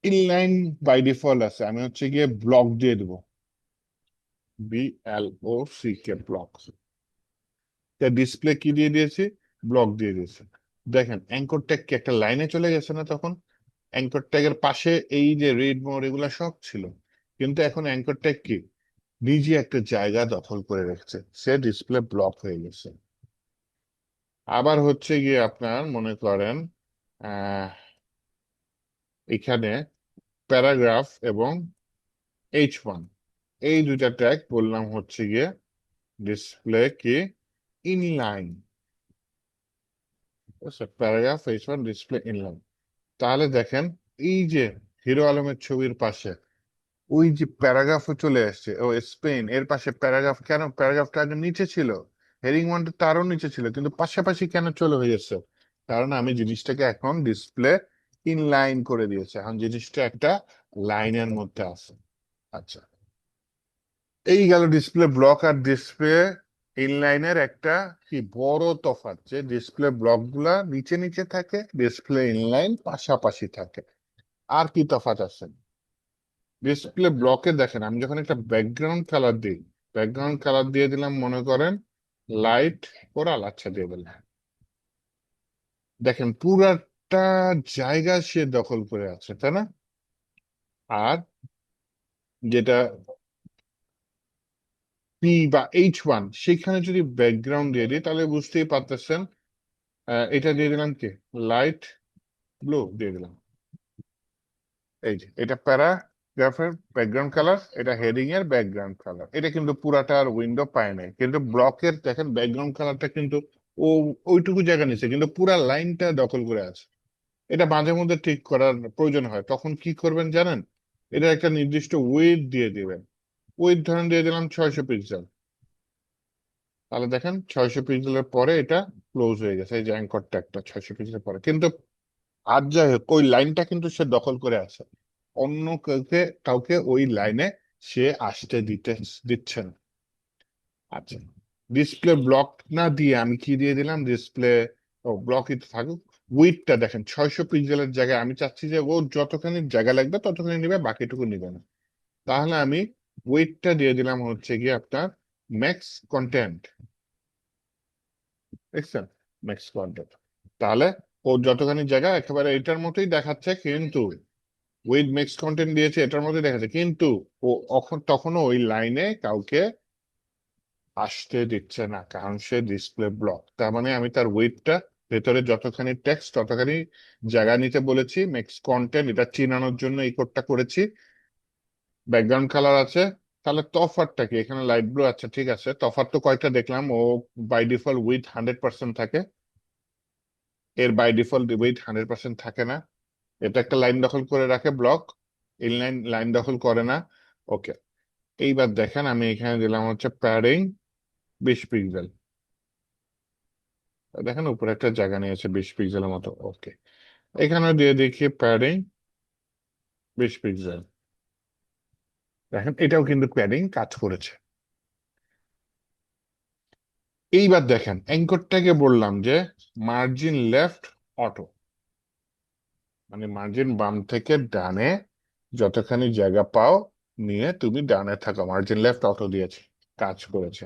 ইনলাইন বাই ডিফল্ট আছে, আমি হচ্ছে গিয়ে ব্লক দিয়ে দেবো, BLOCK ব্লক। ডিসপ্লে কি দিয়ে দিয়েছি? ব্লক দিয়ে দিয়েছে। দেখেন অ্যাঙ্কর ট্যাগ কি একটা লাইনে চলে গেছে না তখন? অ্যাঙ্কর ট্যাগের পাশে এই যে রিড মোর এগুলা সব ছিল, কিন্তু এখন অ্যাঙ্কর ট্যাগ কি নিজে একটা জায়গা দখল করে রেখেছে, সে ডিসপ্লে ব্লক হয়ে গেছে। আবার হচ্ছে গিয়ে আপনার মনে করেন আহ এখানে প্যারাগ্রাফ এবং H1 এই দুইটা ট্যাগ বললাম হচ্ছে গিয়ে ডিসপ্লে কি inline, paragraph H1 display inline. তাহলে দেখেন এই যে হিরো আলমের ছবির পাশে ওই যে প্যারাগ্রাফও চলে আসছে, ও স্পেন এর পাশে প্যারাগ্রাফ, কেন প্যারাগ্রাফটা আগে নিচে ছিল, হেডিং ওয়ানটা তারও নিচে ছিল, কিন্তু পাশাপাশি কেন চলে হয়ে যাচ্ছে? কারণ আমি জিনিসটাকে এখন ডিসপ্লে ইনলাইন করে দিয়েছি, এখন জিনিসটা একটা লাইনের মধ্যে আছে। আচ্ছা, এই গেল ডিসপ্লে ব্লক আর ডিসপ্লে ইনলাইনের একটা কি বড় তফাৎ, যে ডিসপ্লে ব্লক গুলা নিচে নিচে থাকে, ডিসপ্লে ইনলাইন পাশাপাশি থাকে। আর কি তফাৎ আছে? ডিসপ্লে ব্লকে দেখেন আমি যখন একটা ব্যাকগ্রাউন্ড কালার দিই, ব্যাকগ্রাউন্ড কালার দিয়ে দিলাম মনে করেন লাইট কোরাল, আচ্ছা দিয়ে দিলাম, দেখেন পুরাটা জায়গা সে দখল করে আছে, তাই না? আর যেটা পি বা H1 সেখানে যদি ব্যাকগ্রাউন্ড দিয়ে দিই তাহলে বুঝতেই পারতেছেন, এটা দিয়ে দিলাম কি লাইট ব্লু দিয়ে দিলাম। এই যে এটা প্যারাগ্রাফের ব্যাকগ্রাউন্ড কালার, এটা হেডিং এর ব্যাকগ্রাউন্ড কালার, এটা কিন্তু পুরাটা আর উইন্ডো পায় নাই, কিন্তু ব্লকের দেখেন ব্যাকগ্রাউন্ড কালারটা কিন্তু ও ওইটুকু জায়গা নিচ্ছে, কিন্তু পুরা লাইনটা দখল করে আছে। এটা মাঝে মধ্যে ঠিক করার প্রয়োজন হয়, তখন কি করবেন জানেন? এটা একটা নির্দিষ্ট উইডথ দিয়ে দিবেন। উইডথ ধরেন দিয়ে দিলাম 600 পিক্সেল। তাহলে দেখেন 600 পিক্সেলের পরে এটা ক্লোজ হয়ে গেছে, এই যে অ্যাঙ্কর ট্যাগটা 600 পিক্সেলের পরে, কিন্তু আর যাই হোক ওই লাইনটা কিন্তু সে দখল করে আছে, অন্য কাউকে কাউকে ওই লাইনে সে আসতে দিচ্ছে না। আচ্ছা, ডিসপ্লে ব্লক না দিয়ে আমি কি দিয়ে দিলাম, ডিসপ্লে ও ব্লকই তো থাকুক। উইডথটা দেখেন 600 পিক্সেলের জায়গায় আমি চাচ্ছি যে ও যতখানি জায়গা লাগবে ততখানি নিবে, বাকিটুকু নিবে না। তাহলে আমি উইডথটা দিয়ে দিলাম হচ্ছে গিয়ে আপনার ম্যাক্স কন্টেন্ট, দেখছেন ম্যাক্স কন্টেন্ট। তাহলে ও যতখানি জায়গা একেবারে এটার মতোই দেখাচ্ছে, কিন্তু উইথ মিক্স কন্টেন্ট দিয়েছে এটার মধ্যে দেখা যায়, কিন্তু ও তখনও ওই লাইনে কাউকে আসতে দিচ্ছে না, কারণ সে ডিসপ্লে ব্লক। তার মানে আমি তার উইথটা ভেতরে যতখানি টেক্সট ততখানি জায়গা নিতে বলেছি, মিক্স কন্টেন্ট এটা চিনানোর জন্য এই কোডটা করেছি। ব্যাকগ্রাউন্ড কালার আছে, তাহলে তফাৎটা কি এখানে লাইট ব্লু, আচ্ছা ঠিক আছে, তফাৎ তো কয়টা দেখলাম, ও বাই ডিফল্ট উইথ 100% থাকে, এর বাই ডিফল্ট উইথ 100% থাকে না, এটা একটা লাইন দখল করে রাখে ব্লক, ইনলাইন লাইন দখল করে না। ওকে, এইবার দেখেন আমি এখানে দিলাম হচ্ছে প্যাডিং 20 পিক্সেল, দেখেন উপরে একটা জায়গা নিয়েছে 20 পিক্সেলের মতো। ওকে, এখানে দিয়ে দেখি প্যাডিং 20 পিক্সেল, দেখেন এটাও কিন্তু প্যাডিং কাজ করেছে। এইবার দেখেন অ্যাঙ্করটাকে বললাম যে মার্জিন লেফট অটো, মানে মার্জিন বাম থেকে ডানে যতখানি জায়গা পাও নিয়ে তুমি ডানে থাকো, মার্জিন লেফট অটো দিয়েছে, কাজ করেছে।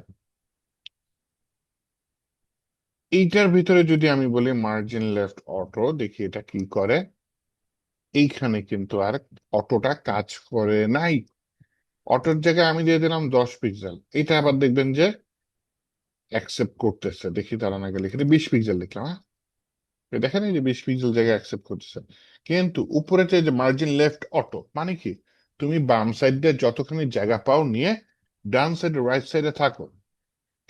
এইটার ভিতরে যদি আমি বলি মার্জিন লেফট অটো, দেখি এটা কি করে। এইখানে কিন্তু আর অটোটা কাজ করে নাই, অটোর জায়গায় আমি দিয়ে দিলাম 10 পিক্সেল, এটা আবার দেখবেন যে অ্যাকসেপ্ট করতেছে, দেখি তারা না গেলে এখানে 20 পিক্সেল লিখলাম, হ্যাঁ দেখেন এই যে 20 পিক্সেল জায়গায় অ্যাকসেপ্ট করতেছে। কিন্তু উপরেতে যে মার্জিন লেফট অটো মানে কি, তুমি বাম সাইড দিয়ে যতখানি জায়গা পাও নিয়ে ডান সাইডে রাইট সাইডে থাকো,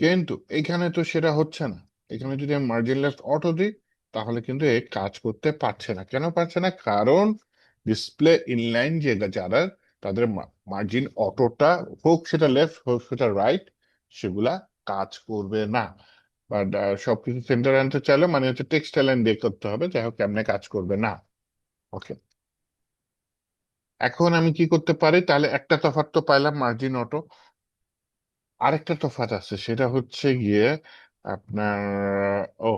কিন্তু এখানে তো সেটা হচ্ছে না। এখানে যদি আমি মার্জিন লেফট অটো দিই তাহলে কিন্তু এ কাজ করতে পারছে না। কেন পারছে না? কারণ ডিসপ্লে ইনলাইন যে যারা তাদের মার্জিন অটোটা হোক সেটা লেফট হোক সেটা রাইট, সেগুলা কাজ করবে না। বাট সবকিছু সেন্টার আনতে চাইলে মানে হচ্ছে টেক্সট লাইন দিয়ে করতে হবে, যাই হোক কেমনে কাজ করবে না। ওকে, এখন আমি কি করতে পারি? তাহলে একটা তফাৎ তো পাইলাম মার্জিন অটো, আরেকটা তফাৎ আছে, সেটা হচ্ছে গিয়ে আপনার ও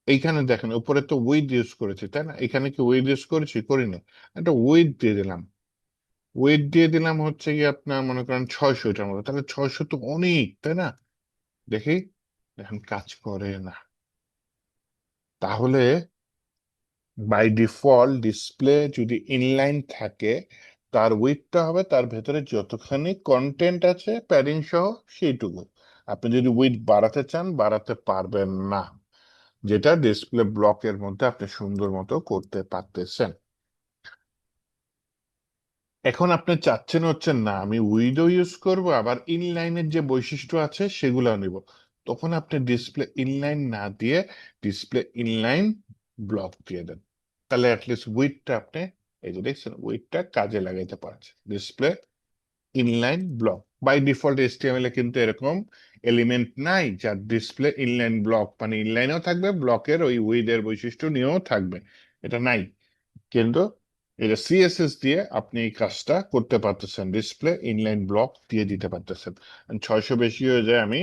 এইখানে দেখেন উপরে তো উইথ ইউজ করেছি তাই না, এখানে কি উইথ ইউজ করেছি? করিনি, একটা উইথ দিয়ে দিলাম। উইথ দিয়ে দিলাম হচ্ছে গিয়ে আপনার মনে করেন 600, এটার মতো, তাহলে 600 তো অনেক তাই না? দেখি, দেখেন কাজ করে না। তাহলে বাই ডিফল্ট ডিসপ্লে যদি ইনলাইন থাকে, তার উইডথটা হবে তার ভেতরে যতখানি কন্টেন্ট আছে প্যাডিং সহ সেইটুকু। আপনি যদি উইডথ বাড়াতে চান বাড়াতে পারবেন না, যেটা ডিসপ্লে ব্লকের মধ্যে আপনি সুন্দর মতো করতে পারতেছেন। এখন আপনি চাচ্ছেন হচ্ছে না আমি উইডো ইউজ করব, আবার ইনলাইনের যে বৈশিষ্ট্য আছে সেগুলো নিব, তখন আপনি ডিসপ্লে ইনলাইন না দিয়ে ডিসপ্লে ইনলাইন ব্লক দিয়ে দেন। তাহলে অ্যাটলিস্ট উইডটা আপনি, এই যে দেখছেন উইডটা কাজে লাগাইতে পারছেন। Display inline block by default HTML এ কিন্তু এরকম এলিমেন্ট নাই যার ডিসপ্লে ইনলাইন ব্লক, মানে ইনলাইনেও থাকবে ব্লকের ওই উইডের বৈশিষ্ট্য নিয়েও থাকবে, এটা নাই। কিন্তু এটা CSS দিয়ে আপনি এই কাজটা করতে পারতেছেন, ডিসপ্লে ইনলাইন ব্লক দিয়ে দিতে পারতেছেন। 600 বেশি হয়ে যায়, আমি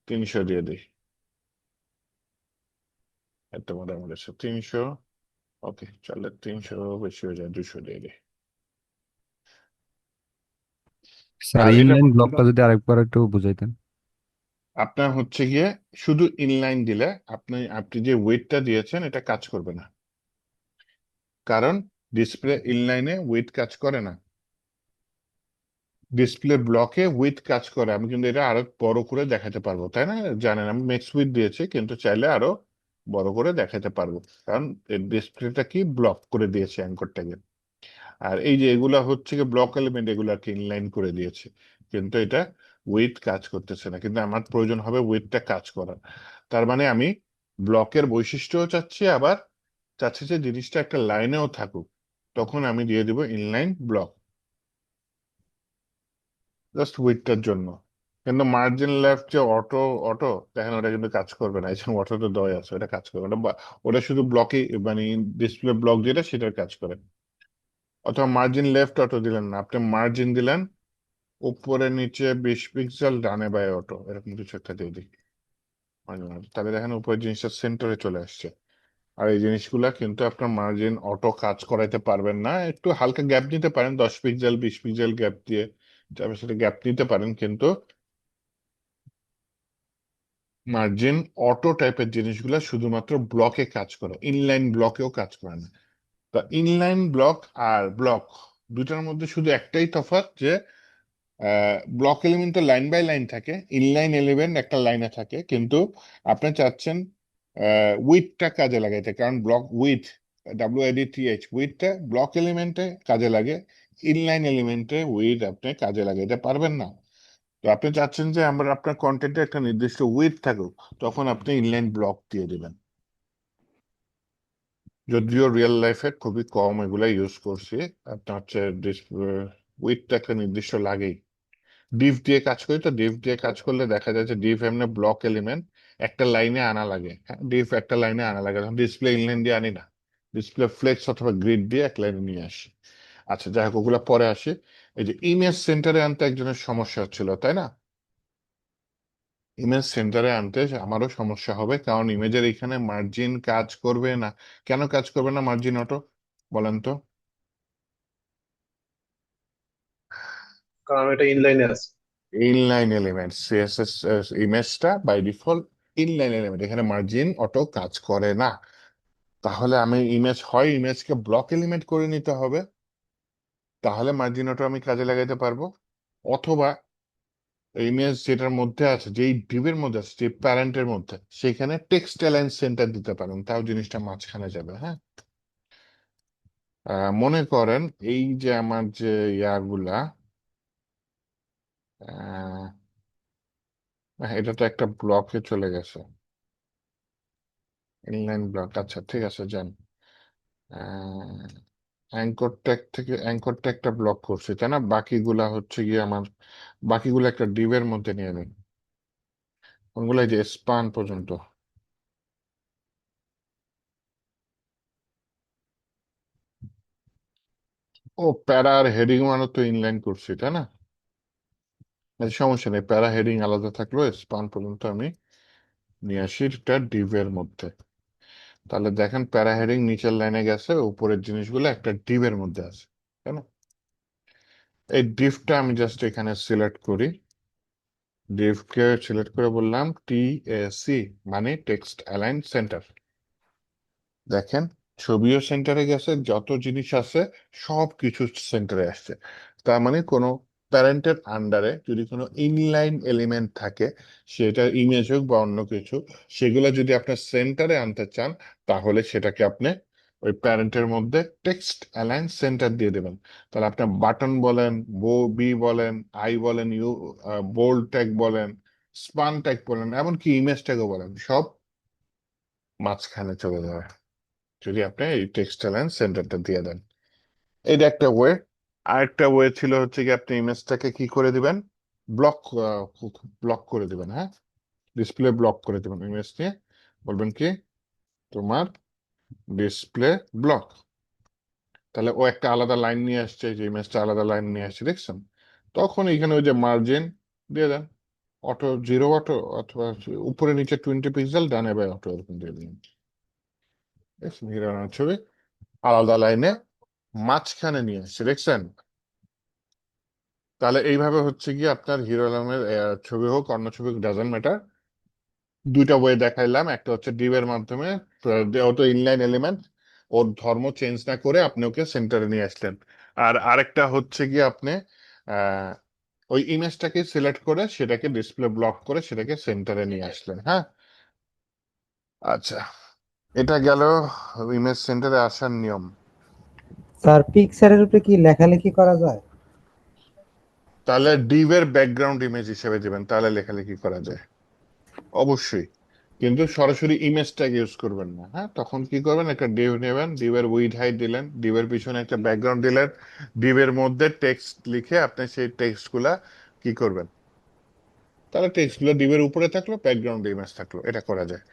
300 দিয়ে দিই। একটা মোটামুটি 300, ওকে চলে 300 বেশি হয়ে যায়, 200 দিয়ে দিই। স্যার আর এটা ইনলাইন ব্লকটা যদি আরেকবার একটু বুঝাইতেন। আপনার হচ্ছে গিয়ে শুধু ইনলাইন দিলে আপনি আপনি যে ওয়েটটা দিয়েছেন এটা কাজ করবে না, কারণ ডিসপ্লে ইনলাইনে ওয়েট কাজ করে না, ডিসপ্লে ব্লকে উইথ কাজ করে। আমি কিন্তু এটা আরো বড় করে দেখাতে পারবো, তাই না? জানেন আমি ম্যাক্স উইথ দিয়েছি, কিন্তু চাইলে আরো বড় করে দেখাতে পারবো, কারণ ডিসপ্লেটা কি ব্লক করে দিয়েছে অ্যাঙ্করটাকে। আর এই যে এগুলা হচ্ছে কি ব্লক এলিমেন্ট, এগুলাকে ইনলাইন করে দিয়েছে, কিন্তু এটা উইথ কাজ করতেছে না, কিন্তু আমার প্রয়োজন হবে উইথটা কাজ করার। তার মানে আমি ব্লকের বৈশিষ্ট্যও চাচ্ছি, আবার চাচ্ছি যে জিনিসটা একটা লাইনেও থাকুক, তখন আমি দিয়ে দিব ইনলাইন ব্লক, জাস্ট উইথটার জন্য। কিন্তু মার্জিন লেফট যে অটো অটো দেখেন, ওটা কিন্তু কাজ করবে না, এই যে অটো তো দেওয়া আছে, ওটা কাজ করবে না, ওটা শুধু ব্লকে মানে ডিসপ্লে ব্লক যেটা সেটার কাজ করে। অথবা মার্জিন লেফট অটো দিলেন না, আপনি মার্জিন দিলেন উপরে নিচে 20 পিক্সেল ডানে বায়ে অটো, এরকম কিছু একটা দিয়ে দিই মাঝে মাঝে, তাহলে দেখেন উপরের জিনিসটা সেন্টারে চলে আসছে। আর এই জিনিসগুলা কিন্তু আপনার মার্জিন অটো কাজ করাইতে পারবেন না, একটু হালকা গ্যাপ নিতে পারেন, 10 পিক্সেল 20 পিক্সেল গ্যাপ দিয়ে তারপর সেটা গ্যাপ নিতে পারেন, কিন্তু মার্জিন অটো টাইপের জিনিসগুলো শুধুমাত্র ব্লকে কাজ করে, ইনলাইন ব্লকেও কাজ করে না। তা ইনলাইন ব্লক আর ব্লক দুটার মধ্যে শুধু একটাই তফাৎ, যে ব্লক এলিমেন্ট তো লাইন বাই লাইন থাকে, ইনলাইন এলিমেন্ট একটা লাইনে থাকে, কিন্তু আপনি চাচ্ছেন উইথটা কাজে লাগাইতে, কারণ ব্লক উইথ WIDTH উইথটা ব্লক এলিমেন্টে কাজে লাগে, ইনলাইন এলিমেন্টে উইথ আপনি কাজে লাগাইতে পারবেন না। তো আপনি চাচ্ছেন যে আমরা আপনার কন্টেন্টে একটা নির্দিষ্ট উইথ থাকুক, তখন আপনি ইনলাইন ব্লক দিয়ে দিবেন। যদিও রিয়েল লাইফে খুবই কম এগুলা ইউজ করছি, আপনার হচ্ছে উইথটা একটা নির্দিষ্ট লাগেই। ডিভ দিয়ে কাজ করি, তো ডিভ দিয়ে কাজ করলে দেখা যায় যে ডিভ এমনি ব্লক এলিমেন্ট একটা লাইনে আনা লাগে, হ্যাঁ ডিভ একটা লাইনে আনা লাগে, ডিসপ্লে ইনলাইন দিয়ে আনি না, ডিসপ্লে ফ্লেক্স অথবা গ্রিড দিয়ে এক লাইনে নিয়ে আসি। আচ্ছা যাই হোক, ওগুলা পরে আসে। এই যে ইমেজ সেন্টারে আনতে একজনের সমস্যা হচ্ছিল, তাই না? ইমেজ সেন্টারে আনতে আমারও সমস্যা হবে, কারণ ইমেজের এখানে মার্জিন কাজ করবে না। কেন কাজ করবে না মার্জিন অটো, বলেন তো? কারণ এটা ইনলাইনে আছে। ইনলাইন এলিমেন্ট, CSS ইমেজটা বাই ডিফল্ট ইনলাইন এলিমেন্ট, এখানে মার্জিন অটো কাজ করে না। তাহলে আমি ইমেজকে ব্লক এলিমেন্ট করে নিতে হবে, তাহলে মার্জিন অটো আমি কাজে লাগাইতে পারবো। অথবা ইমেজ যেটার মধ্যে আছে, যেই ডিভের মধ্যে আছে, যে প্যারেন্টের মধ্যে, সেখানে টেক্সট অ্যালাইন সেন্টার দিতে পারেন, তাও জিনিসটা মাঝখানে যাবে। হ্যাঁ, মনে করেন এই যে আমার যে ইয়াগুলা, আহ, এটা তো একটা ব্লকে চলে গেছে, ইনলাইন ব্লক। আচ্ছা ঠিক আছে, যান অ্যাঙ্কর ট্যাগ থেকে, অ্যাঙ্কর ট্যাগটা ব্লক করছি তাই না, বাকিগুলা হচ্ছে গিয়ে আমার, বাকিগুলো একটা ডিভের মধ্যে নিয়ে নিন, ওগুলো এই যে স্পান পর্যন্ত। ও প্যারা আর হেডিং মানে তো ইনলাইন করছি তাই না, আচ্ছা, সমস্যা নেই, প্যারা হেডিং আলাদা থাকলো, স্পান পর্যন্ত আমি নিয়ে আসি এটা ডিভের মধ্যে। তাহলে দেখেন প্যারা হেডিং নিচের লাইনে গেছে, উপরের জিনিসগুলো একটা ডিভের মধ্যে আছে, তাই না? এই ডিভটা আমি জাস্ট এখানে সিলেক্ট করি, ডিভকে সিলেক্ট করে বললাম TAC, মানে টেক্সট অ্যালাইন সেন্টার। দেখেন, ছবিও সেন্টারে গেছে, যত জিনিস আছে সব কিছু সেন্টারে আসছে। তার মানে কোনো প্যারেন্টের আন্ডারে যদি কোনো ইনলাইন এলিমেন্ট থাকে, সেটা ইমেজ হোক বা অন্য কিছু, সেগুলো যদি আপনার সেন্টারে আনতে চান, তাহলে সেটাকে আপনি ওই প্যারেন্টের মধ্যে টেক্সট অ্যালাইন সেন্টার দিয়ে দেবেন। তাহলে আপনার বাটন বলেন, বি বলেন, আই বলেন, বোল্ড ট্যাগ বলেন, স্পান ট্যাগ বলেন, এমনকি ইমেজ ট্যাগও বলেন, সব মাঝখানে চলে যাবে যদি আপনি এই টেক্সট অ্যালাইন সেন্টারটা দিয়ে দেন। এটা একটা ওয়ে। আরেকটা ওয়ে ছিল হচ্ছে কি, আপনি ইমেজটাকে কি করে দিবেন, ব্লক ব্লক করে দিবেন। হ্যাঁ, ডিসপ্লে ব্লক করে দিবেন ইমেজ নিয়ে, বলবেন কি তোমার ডিসপ্লে ব্লক। তাহলে ও একটা আলাদা লাইন নিয়ে আসছে, যে ইমেজটা আলাদা লাইন নিয়ে আসছে, দেখছেন? তখন এখানে ওই যে মার্জিন দিয়ে দেন, অটো, জিরো অটো, অথবা উপরে নিচে 20 পিক্সেল, ডানে বাই অটো, এরকম দিয়ে দিন। দেখছেন, হিরো আলমের ছবি আলাদা লাইনে মাঝখানে নিয়ে আসছে, দেখছেন? তাহলে এইভাবে হচ্ছে গিয়ে আপনার হিরো আলমের ছবি হোক অন্য ছবি হোক, ডাজন্ট ম্যাটার, দুইটা ওয়ে দেখাইলাম। একটা হচ্ছে ডিভের মাধ্যমে, যেহেতু ইনলাইন এলিমেন্ট, ওর ধর্ম চেঞ্জ না করে আপনি ওকে সেন্টারে নিয়ে আসলেন। আর আরেকটা হচ্ছে গিয়ে আপনি আহ ওই ইমেজটাকে সিলেক্ট করে সেটাকে ডিসপ্লে ব্লক করে সেটাকে সেন্টারে নিয়ে আসলেন। হ্যাঁ, আচ্ছা, এটা গেল ইমেজ সেন্টারে আসার নিয়ম। স্যার পিকচারের উপরে কি লেখালেখি করা যায়? তাহলে ডিভের ব্যাকগ্রাউন্ড ইমেজ হিসেবে দিবেন, তাহলে লেখালেখি করা যায় অবশ্যই, কিন্তু সরাসরি ইমেজটাকে ইউজ করবেন না। হ্যাঁ, তখন কি করবেন, একটা ডিভ নেবেন, ডিভের উইড হাইট দিলেন, ডিভের পিছনে একটা ব্যাকগ্রাউন্ড দিলেন, ডিভের মধ্যে টেক্সট লিখে আপনি সেই টেক্সট গুলা কি করবেন, তাহলে টেক্সট গুলো ডিভের উপরে থাকলো, ব্যাকগ্রাউন্ড ইমেজ থাকলো, এটা করা যায়।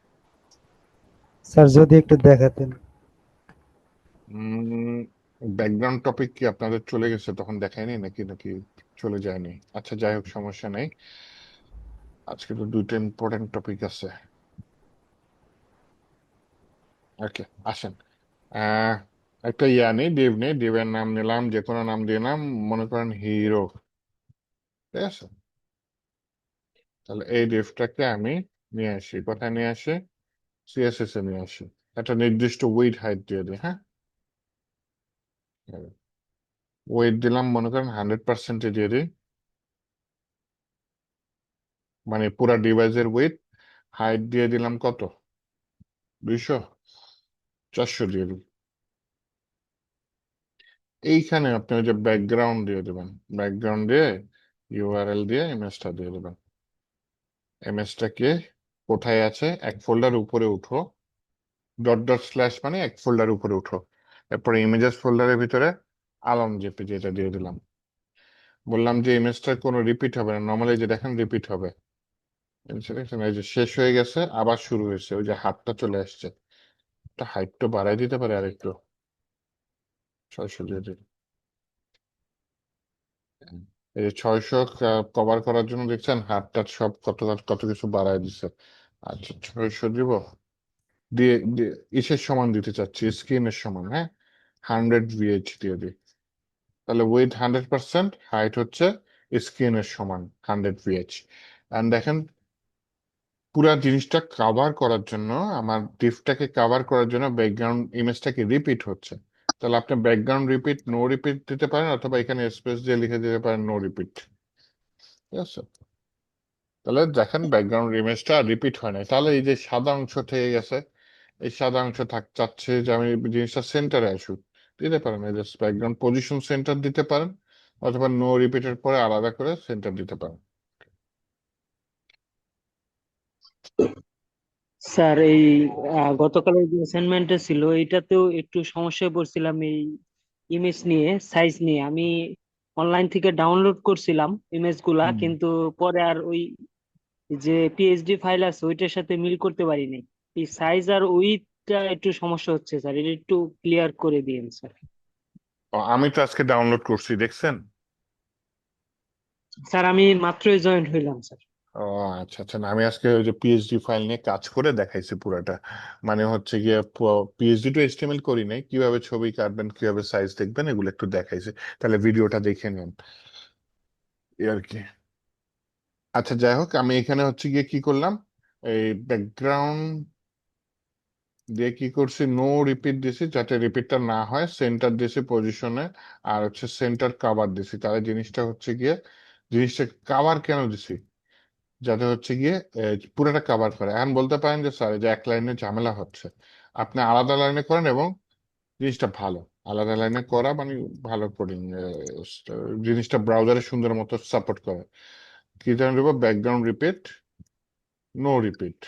স্যার যদি একটু দেখাতেন। ব্যাকগ্রাউন্ড টপিক কি আপনাদের চলে গেছে, তখন দেখায়নি নাকি, নাকি চলে যায়নি? আচ্ছা, যাই হোক, সমস্যা নেই, আজকে তো দুইটা ইম্পর্টেন্ট টপিক আছে। ওকে, আসেন। আহ একটা নেই, ডিভ নেই, ডিভের নাম নিলাম, যে কোনো নাম দিয়ে নাম, মনে করেন হিরো, ঠিক আছে? তাহলে এই ডিভটাকে আমি নিয়ে আসি, কোথায় নিয়ে আসি, সিএসএস এ নিয়ে আসি, একটা নির্দিষ্ট উইড হাইট দিয়ে দিই। হ্যাঁ, ওয়েট দিলাম, মনে করেন 100% দিয়ে দিই, মানে পুরা ডিভাইসের ওয়েট। হাইট দিয়ে দিলাম কত, 200, 400 দিয়ে দিই। এইখানে আপনি ওই যে ব্যাকগ্রাউন্ড দিয়ে দেবেন, ব্যাকগ্রাউন্ড দিয়ে ইউআরএল দিয়ে ইমেজটা দিয়ে দেবেন। ইমেজটাকে কোথায় আছে, এক ফোল্ডার উপরে উঠো, ডট ডট স্ল্যাশ মানে এক ফোল্ডার উপরে উঠো, এরপরে ইমেজেস ফোল্ডারের ভিতরে আলম জেপিজি এটা দিয়ে দিলাম। বললাম যে ইমেজটা কোনো রিপিট হবে না, নর্মালি যে দেখেন রিপিট হবে, দেখছেন? এই যে শেষ হয়ে গেছে, আবার শুরু হয়েছে, ওই যে হাতটা চলে আসছে, একটা হাইটটা বাড়াই দিতে পারে আরেকটু, 600 দিয়ে দিই। এই যে 600 কভার করার জন্য দেখছেন হাতটা সব কত কত কিছু বাড়ায় দিচ্ছে। আচ্ছা, 600 দিব, ইসের সমান দিতে চাচ্ছি, স্ক্রিনের সমান। হ্যাঁ, 100 VH দিয়ে দিই, তাহলে উইথ 100%, হাইট হচ্ছে স্ক্রিনের সমান 100 VH। এন্ড দেখেন, পুরা জিনিসটা কাভার করার জন্য, আমার ডিফটাকে কাভার করার জন্য ব্যাকগ্রাউন্ড ইমেজটাকে রিপিট হচ্ছে। তাহলে আপনি ব্যাকগ্রাউন্ড রিপিট, নো রিপিট দিতে পারেন, অথবা এখানে স্পেস দিয়ে লিখে দিতে পারেন নো রিপিট, ঠিক আছে? তাহলে দেখেন ব্যাকগ্রাউন্ড ইমেজটা রিপিট হয় না, তাহলে এই যে সাদা অংশ থেকে গেছে, এই সাদা অংশ চাচ্ছে যে আমি জিনিসটা সেন্টারে আসুক, দিতে পারেন, এই যে ব্যাকগ্রাউন্ড পজিশন সেন্টার দিতে পারেন, অথবা নো রিপিটের পরে আলাদা করে সেন্টার দিতে পারেন। স্যার এই গতকালের যে অ্যাসাইনমেন্টে ছিল এটাতেও একটু সমস্যায় পড়ছিলাম এই ইমেজ নিয়ে, সাইজ নিয়ে। আমি অনলাইন থেকে ডাউনলোড করছিলাম ইমেজ গুলা, হুম। কিন্তু পরে আর ওই যে পিএইচডি ফাইল আছে ওইটার সাথে মিল করতে পারিনি। এই সাইজ আর ওইটা একটু সমস্যা হচ্ছে স্যার, এটা একটু ক্লিয়ার করে দিন স্যার। আমি তো আজকে ডাউনলোড করছি, দেখছেন? স্যার আমি মাত্রই জয়েন হইলাম স্যার। ও আচ্ছা আচ্ছা, না, আমি আজকে ওই যে পিএইচডি ফাইল নিয়ে কাজ করে দেখাইছি পুরাটা, মানে হচ্ছে গিয়ে পিএইচডি টু এইচটিএমএল করি নাই, কিভাবে ছবি কাটবেন, কিভাবে সাইজ দেখবেন, এগুলো একটু দেখাইছি, তাহলে ভিডিওটা দেখে নেন, এই আর কি। আচ্ছা, যাই হোক, আমি এখানে হচ্ছে গিয়ে কি করলাম, এই ব্যাকগ্রাউন্ড দিয়ে কি করছি, নো রিপিট দিছি যাতে রিপিটটা না হয়, সেন্টার দিছি পজিশনে, আর হচ্ছে সেন্টার কাভার দিছি। তাহলে জিনিসটা হচ্ছে গিয়ে, জিনিসটা কাভার কেন দিছি, যাতে হচ্ছে গিয়ে পুরোটা কাভার করে। এখন বলতে পারেন যে স্যার এই যে এক লাইনে ঝামেলা হচ্ছে, আপনি আলাদা লাইনে করেন এবং জিনিসটা ভালো। আলাদা লাইনে করা মানে ভালো কোডিং, জিনিসটা ব্রাউজারে সুন্দর মতো সাপোর্ট করে। কি ধরনের দেবো, ব্যাকগ্রাউন্ড রিপিট, নো রিপিট।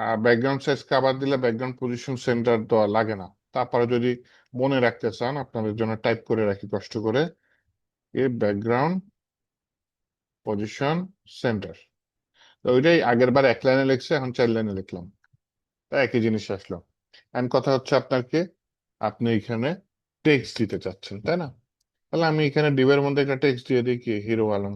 আর ব্যাকগ্রাউন্ড সাইজ কাভার দিলে ব্যাকগ্রাউন্ড পজিশন সেন্টার দেওয়া লাগে না। তারপরে যদি মনে রাখতে চান, আপনাদের জন্য টাইপ করে রাখি কষ্ট করে, এ ব্যাকগ্রাউন্ড পজিশন সেন্টার। তো ওইটাই আগের বার এক লাইনে লিখছে, এখন 4 লাইনে লিখলাম, তা একই জিনিস আসলো। এন্ড কথা হচ্ছে আপনার কি, আপনি এখানে টেক্সট দিতে চাচ্ছেন, তাই না? তাহলে আমি এখানে ডিবের মধ্যে একটা টেক্সট দিয়ে দিই, কি হিরো আলম।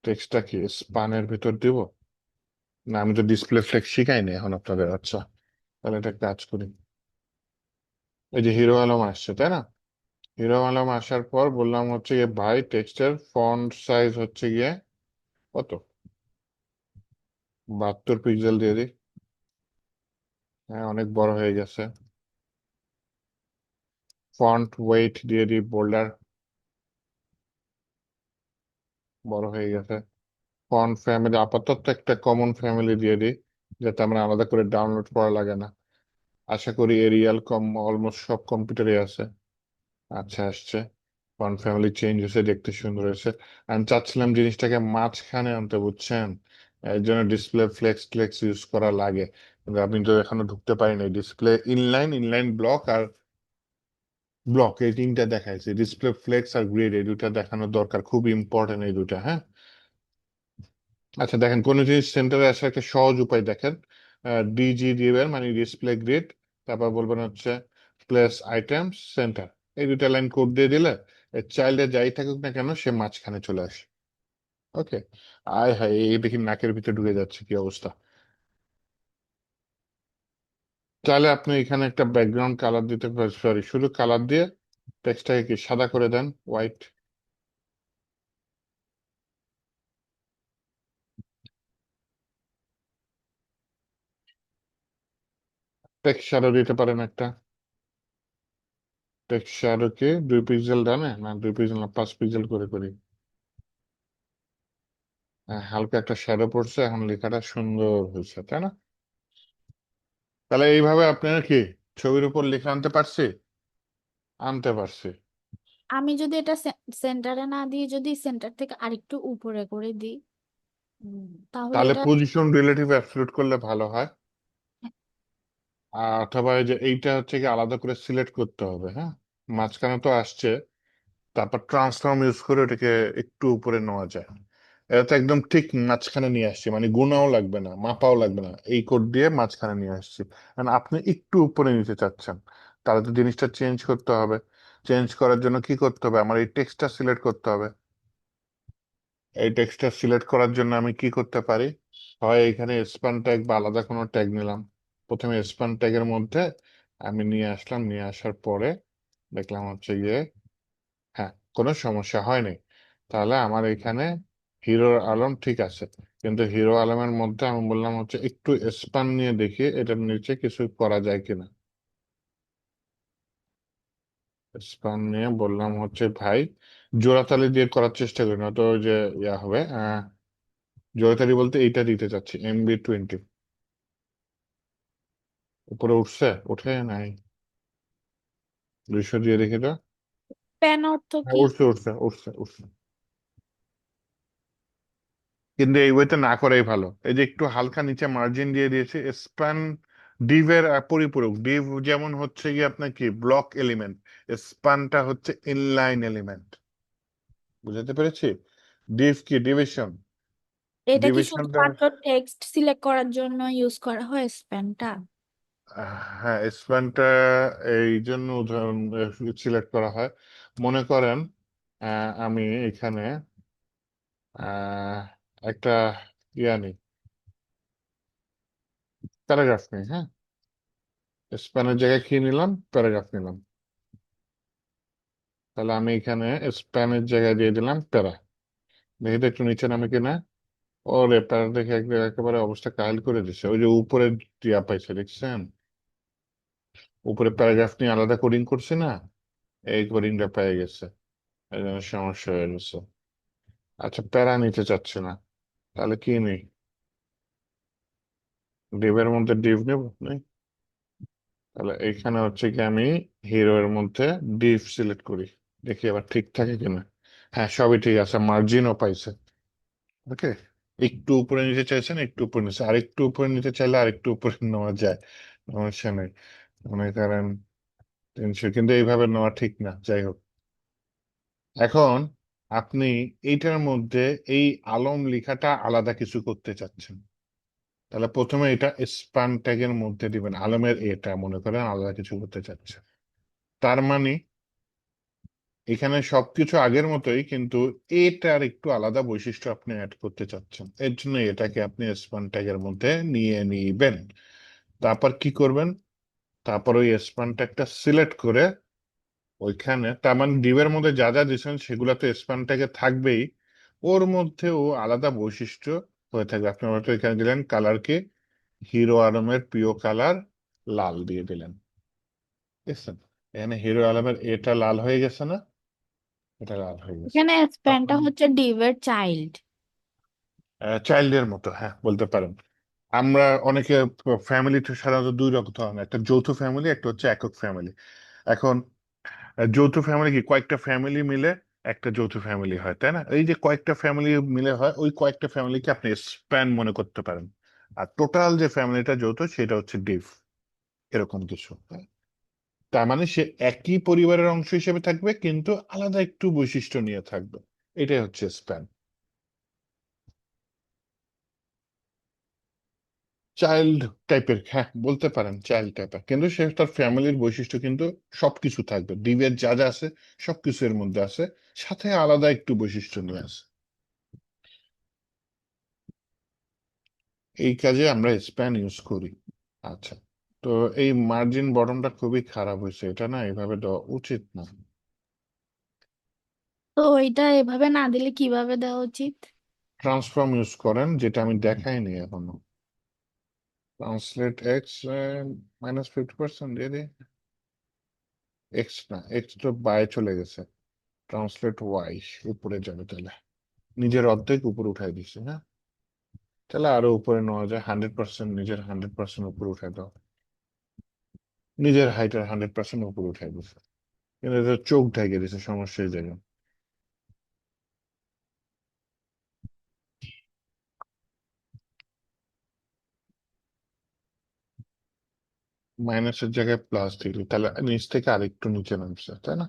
টেক্সটটা কি স্পানের ভিতর দিব? না, আমি তো ডিসপ্লে ফ্লেক্স শিখাইনি এখন আপনাদের। আচ্ছা, তাহলে একটা কাজ করি, এই যে হিরো আলম আসছে, তাই না? হিরো আলম আসার পর বললাম হচ্ছে গিয়ে ভাই টেক্সটের ফন্ট সাইজ হচ্ছে গিয়ে কত, 72 পিক্সেল দিয়ে দিই। হ্যাঁ, অনেক বড় হয়ে গেছে। ফন্ট ওয়েট দিয়ে দিই, বোল্ডার, বড় হয়ে গেছে। ফন্ট ফ্যামিলি আপাতত একটা কমন ফ্যামিলি দিয়ে দিই, যাতে আমরা আলাদা করে ডাউনলোড করা লাগে না। আশা করি এরিয়াল অলমোস্ট সব কম্পিউটারে আছে। আচ্ছা, আসছে। ফন্ট ফ্যামিলি চেঞ্জ হয়েছে, দেখতে সুন্দর হয়েছে। আমি চাচ্ছিলাম জিনিসটাকে মাঝখানে আনতে, বুঝছেন? এর জন্য ডিসপ্লে ফ্লেক্স ফ্লেক্স ইউজ করা লাগে, কিন্তু আপনি তো এখনো ঢুকতে পারিনি। ডিসপ্লে ইনলাইন, ইনলাইন ব্লক আর ব্লক, এই তিনটা দেখাইছে। ডিসপ্লে ফ্লেক্স আর গ্রিড, এই দুটা দেখানো দরকার, খুব ইম্পর্টেন্ট এই দুটা, হ্যাঁ। আচ্ছা দেখেন, কোন জিনিস সেন্টারে আসার একটা সহজ উপায় দেখেন। ডিজি দিবেন, মানে ডিসপ্লে গ্রিড, তারপর বলবেন হচ্ছে প্লেস আইটেম সেন্টার। এই দুটা লাইন কোড দিয়ে দিলে চাইল্ডে যাই থাকুক না কেন, সে মাঝখানে চলে আসে। ওকে। আয় হায়, এই দেখি নাকের ভিতরে ঢুকে যাচ্ছে, কি অবস্থা! চাইলে আপনি এখানে একটা ব্যাকগ্রাউন্ড কালার দিতে পারেন, সরি, শুধু কালার দিয়ে টেক্সটটাকে কি সাদা করে দেন, হোয়াইট। টেক্সট শ্যাডো দিতে পারেন একটা। টেক্সট শ্যাডো কে 2 পিক্সেল ডানে, না 2 পিক্সেল না, 5 পিক্সেল করে করি। হ্যাঁ, হালকা একটা শ্যাডো পড়ছে, এখন লেখাটা সুন্দর হয়েছে, তাই না? তাহলে এইভাবে আপনারা কি ছবির উপর লেখা আনতে পারছি, আনতে পারছি। আমি যদি এটা সেন্টারে না দিয়ে যদি সেন্টার থেকে আরেকটু উপরে করে দিই, তাহলে তাহলে এটা পজিশন রিলেটিভ অ্যাবসলিউট করলে ভালো হয়। অথবা এই যে এইটা হচ্ছে কি আলাদা করে সিলেক্ট করতে হবে, হ্যাঁ। মাঝখানে তো আসছে, তারপর ট্রান্সফর্ম ইউজ করে ওটাকে একটু উপরে নেওয়া যায়। এটা তো একদম ঠিক মাঝখানে নিয়ে আসছি, মানে গুণাও লাগবে না, মাপাও লাগবে না, এই কোড দিয়ে মাঝখানে নিয়ে আসছি। কারণ আপনি একটু উপরে নিতে চাচ্ছেন, তাহলে তো জিনিসটা চেঞ্জ করতে হবে। চেঞ্জ করার জন্য কি করতে হবে, আমার এই টেক্সটটা সিলেক্ট করতে হবে। এই টেক্সটটা সিলেক্ট করার জন্য আমি কি করতে পারি, হয় এখানে স্প্যান ট্যাগ বা আলাদা কোনো ট্যাগ নিলাম। প্রথমে স্প্যান ট্যাগের মধ্যে আমি নিয়ে আসলাম, নিয়ে আসার পরে দেখলাম হচ্ছে গিয়ে হ্যাঁ, কোনো সমস্যা হয়নি। তাহলে আমার এখানে হিরো আলম ঠিক আছে, কিন্তু হিরো আলমের মধ্যে আমি বললাম হচ্ছে একটু স্প্যান নিয়ে দেখি এটার নিচে কিছু করা যায় কিনা। স্প্যান নিয়ে বললাম হচ্ছে ভাই জোড়াতালি দিয়ে করার চেষ্টা করি, না তো ওই যে ইয়া হবে। জোড়াতালি বলতে এইটা দিতে চাচ্ছি, MB20। উপরে উঠছে, উঠে নাই, 200 দিয়ে দেখি তো। প্যান অর্থ হ্যাঁ, কি? উঠছে উঠছে উঠছে উঠছে। কিন্তু এই বইতে না করাই ভালো। এই যে একটু হালকা নিচে মার্জিন দিয়ে দিয়েছে, স্প্যান ডিভের পরিপূরক। ডিভ যেমন হচ্ছে কি আপনার কি ব্লক এলিমেন্ট, স্প্যানটা হচ্ছে ইনলাইন এলিমেন্ট। বুঝাতে পেরেছি? ডিভ কি ডিভিশন, এটা কি ডিভিশনটা। শুধুমাত্র টেক্সট সিলেক্ট করার জন্য ইউজ করা হয় স্প্যানটা? হ্যাঁ, স্প্যানটা এই জন্য উদাহরণ সিলেক্ট করা হয়। মনে করেন আমি এখানে আহ, একটা ইয়া নিই, প্যারাগ্রাফ নিই, হ্যাঁ। স্প্যানের জায়গায় কি নিলাম, প্যারাগ্রাফ নিলাম। তাহলে আমি এখানে স্প্যানের জায়গায় দিয়ে দিলাম প্যারা। দেখি তো একটু নিচে নামে কিনা। ওরে প্যারা দেখে একেবারে অবস্থা কাহিল করে দিছে। ওই যে উপরে টিয়া পাইছে দেখছেন, উপরে প্যারাগ্রাফ নিয়ে আলাদা কোডিং করছে না, এই কোডিংটা পেয়ে গেছে, এই জন্য সমস্যা হয়ে গেছে। আচ্ছা, প্যারা নিতে চাচ্ছে না, তাহলে কি নেই, ডিভের মধ্যে ডিভ নেব নেই। তাহলে এখানে হচ্ছে কি আমি হিরো এর মধ্যে ডিভ সিলেক্ট করি, দেখি আবার ঠিক থাকে কিনা। হ্যাঁ, সবই ঠিক আছে, মার্জিনও পাইছে। ওকে, একটু উপরে নিতে চাইছেন, একটু উপরে নিচে, আরেকটু উপরে নিতে চাইলে আরেকটু উপরে নেওয়া যায়, সমস্যা নেই। মনে করেন 300, কিন্তু এইভাবে নেওয়া ঠিক না, যাই হোক। এখন আপনি এইটার মধ্যে এই আলম লেখাটা আলাদা কিছু করতে চাচ্ছেন, তাহলে প্রথমে এটা স্প্যান ট্যাগের মধ্যে দিবেন, আলমের এটা মনে করেন আলাদা কিছু করতে চাচ্ছেন। তার মানে এখানে সবকিছু আগের মতোই, কিন্তু এটার একটু আলাদা বৈশিষ্ট্য আপনি অ্যাড করতে চাচ্ছেন, এর জন্য এটাকে আপনি স্প্যান ট্যাগের মধ্যে নিয়ে নিবেন। তারপর কি করবেন, তারপর ওই স্প্যান ট্যাগটা সিলেক্ট করে ওইখানে, তার মানে ডিবের মধ্যে যা যা দিচ্ছেন সেগুলো তো স্প্যান ট্যাগে থাকবেই, ওর মধ্যেও আলাদা বৈশিষ্ট্য হয়ে থাকবে। আপনি হয়তো এখানে দিলেন কালারকে হিরো আলমের প্রিয় কালার লাল দিয়ে দিলেন, দেখছেন এখানে হিরো আলমের এটা লাল হয়ে গেছে না, এটা লাল হয়ে গেছে। এখানে স্প্যানটা তখন হচ্ছে ডিভের চাইল্ড। চাইল্ডের মতো, হ্যাঁ বলতে পারেন। আমরা অনেকে ফ্যামিলিতে সাধারণত দুই রকম ধরনের, একটা যৌথ ফ্যামিলি, একটা হচ্ছে একক ফ্যামিলি। এখন যৌথ ফ্যামিলি কি কয়েকটা ফ্যামিলি মিলে একটা যৌথ ফ্যামিলি হয়, তাই না? এই যে কয়েকটা ফ্যামিলি মিলে হয়, ওই কয়েকটা ফ্যামিলিকে আপনি স্প্যান মনে করতে পারেন। আর টোটাল যে ফ্যামিলিটা যৌথ সেটা হচ্ছে ডিভ, এরকম কিছু, হ্যাঁ? তার মানে সে একই পরিবারের অংশ হিসেবে থাকবে, কিন্তু আলাদা একটু বৈশিষ্ট্য নিয়ে থাকবে, এটাই হচ্ছে স্প্যান। চাইল্ড টাইপের, হ্যাঁ বলতে পারেন চাইল্ড টাইপের, কিন্তু সে তার ফ্যামিলির বৈশিষ্ট্য কিন্তু সবকিছু থাকবে, ডিভের যা যা আছে সবকিছু এর মধ্যে আছে, সাথে আলাদা একটু বৈশিষ্ট্য নিয়ে আছে। এই কাজে আমরা স্প্যান ইউজ করি। আচ্ছা, তো এই মার্জিন বটমটা খুবই খারাপ হয়েছে, এটা না এভাবে দেওয়া উচিত না। তো এটা এভাবে না দিলে কিভাবে দেওয়া উচিত? ট্রান্সফর্ম ইউজ করেন, যেটা আমি দেখাইনি এখনো। ট্রান্সলেট এক্স -50% দিয়ে দিই। এক্স না, এক্স তো বাই চলে গেছে, ট্রান্সলেট ওয়াই উপরে যাবে, তাহলে নিজের অর্ধেক উপরে উঠাই দিচ্ছে, হ্যাঁ। তাহলে আরো উপরে নেওয়া যায়, 100%, নিজের 100% উপরে উঠাই দাও, নিজের হাইটের 100% উপরে উঠাই দিচ্ছে, কিন্তু এটা চোখ ঢেকে দিচ্ছে, সমস্যা এই জায়গায়। মাইনাসের জায়গায় প্লাস দিলি, তাহলে নিচ থেকে আরেকটু নিচে নামছে, তাই না?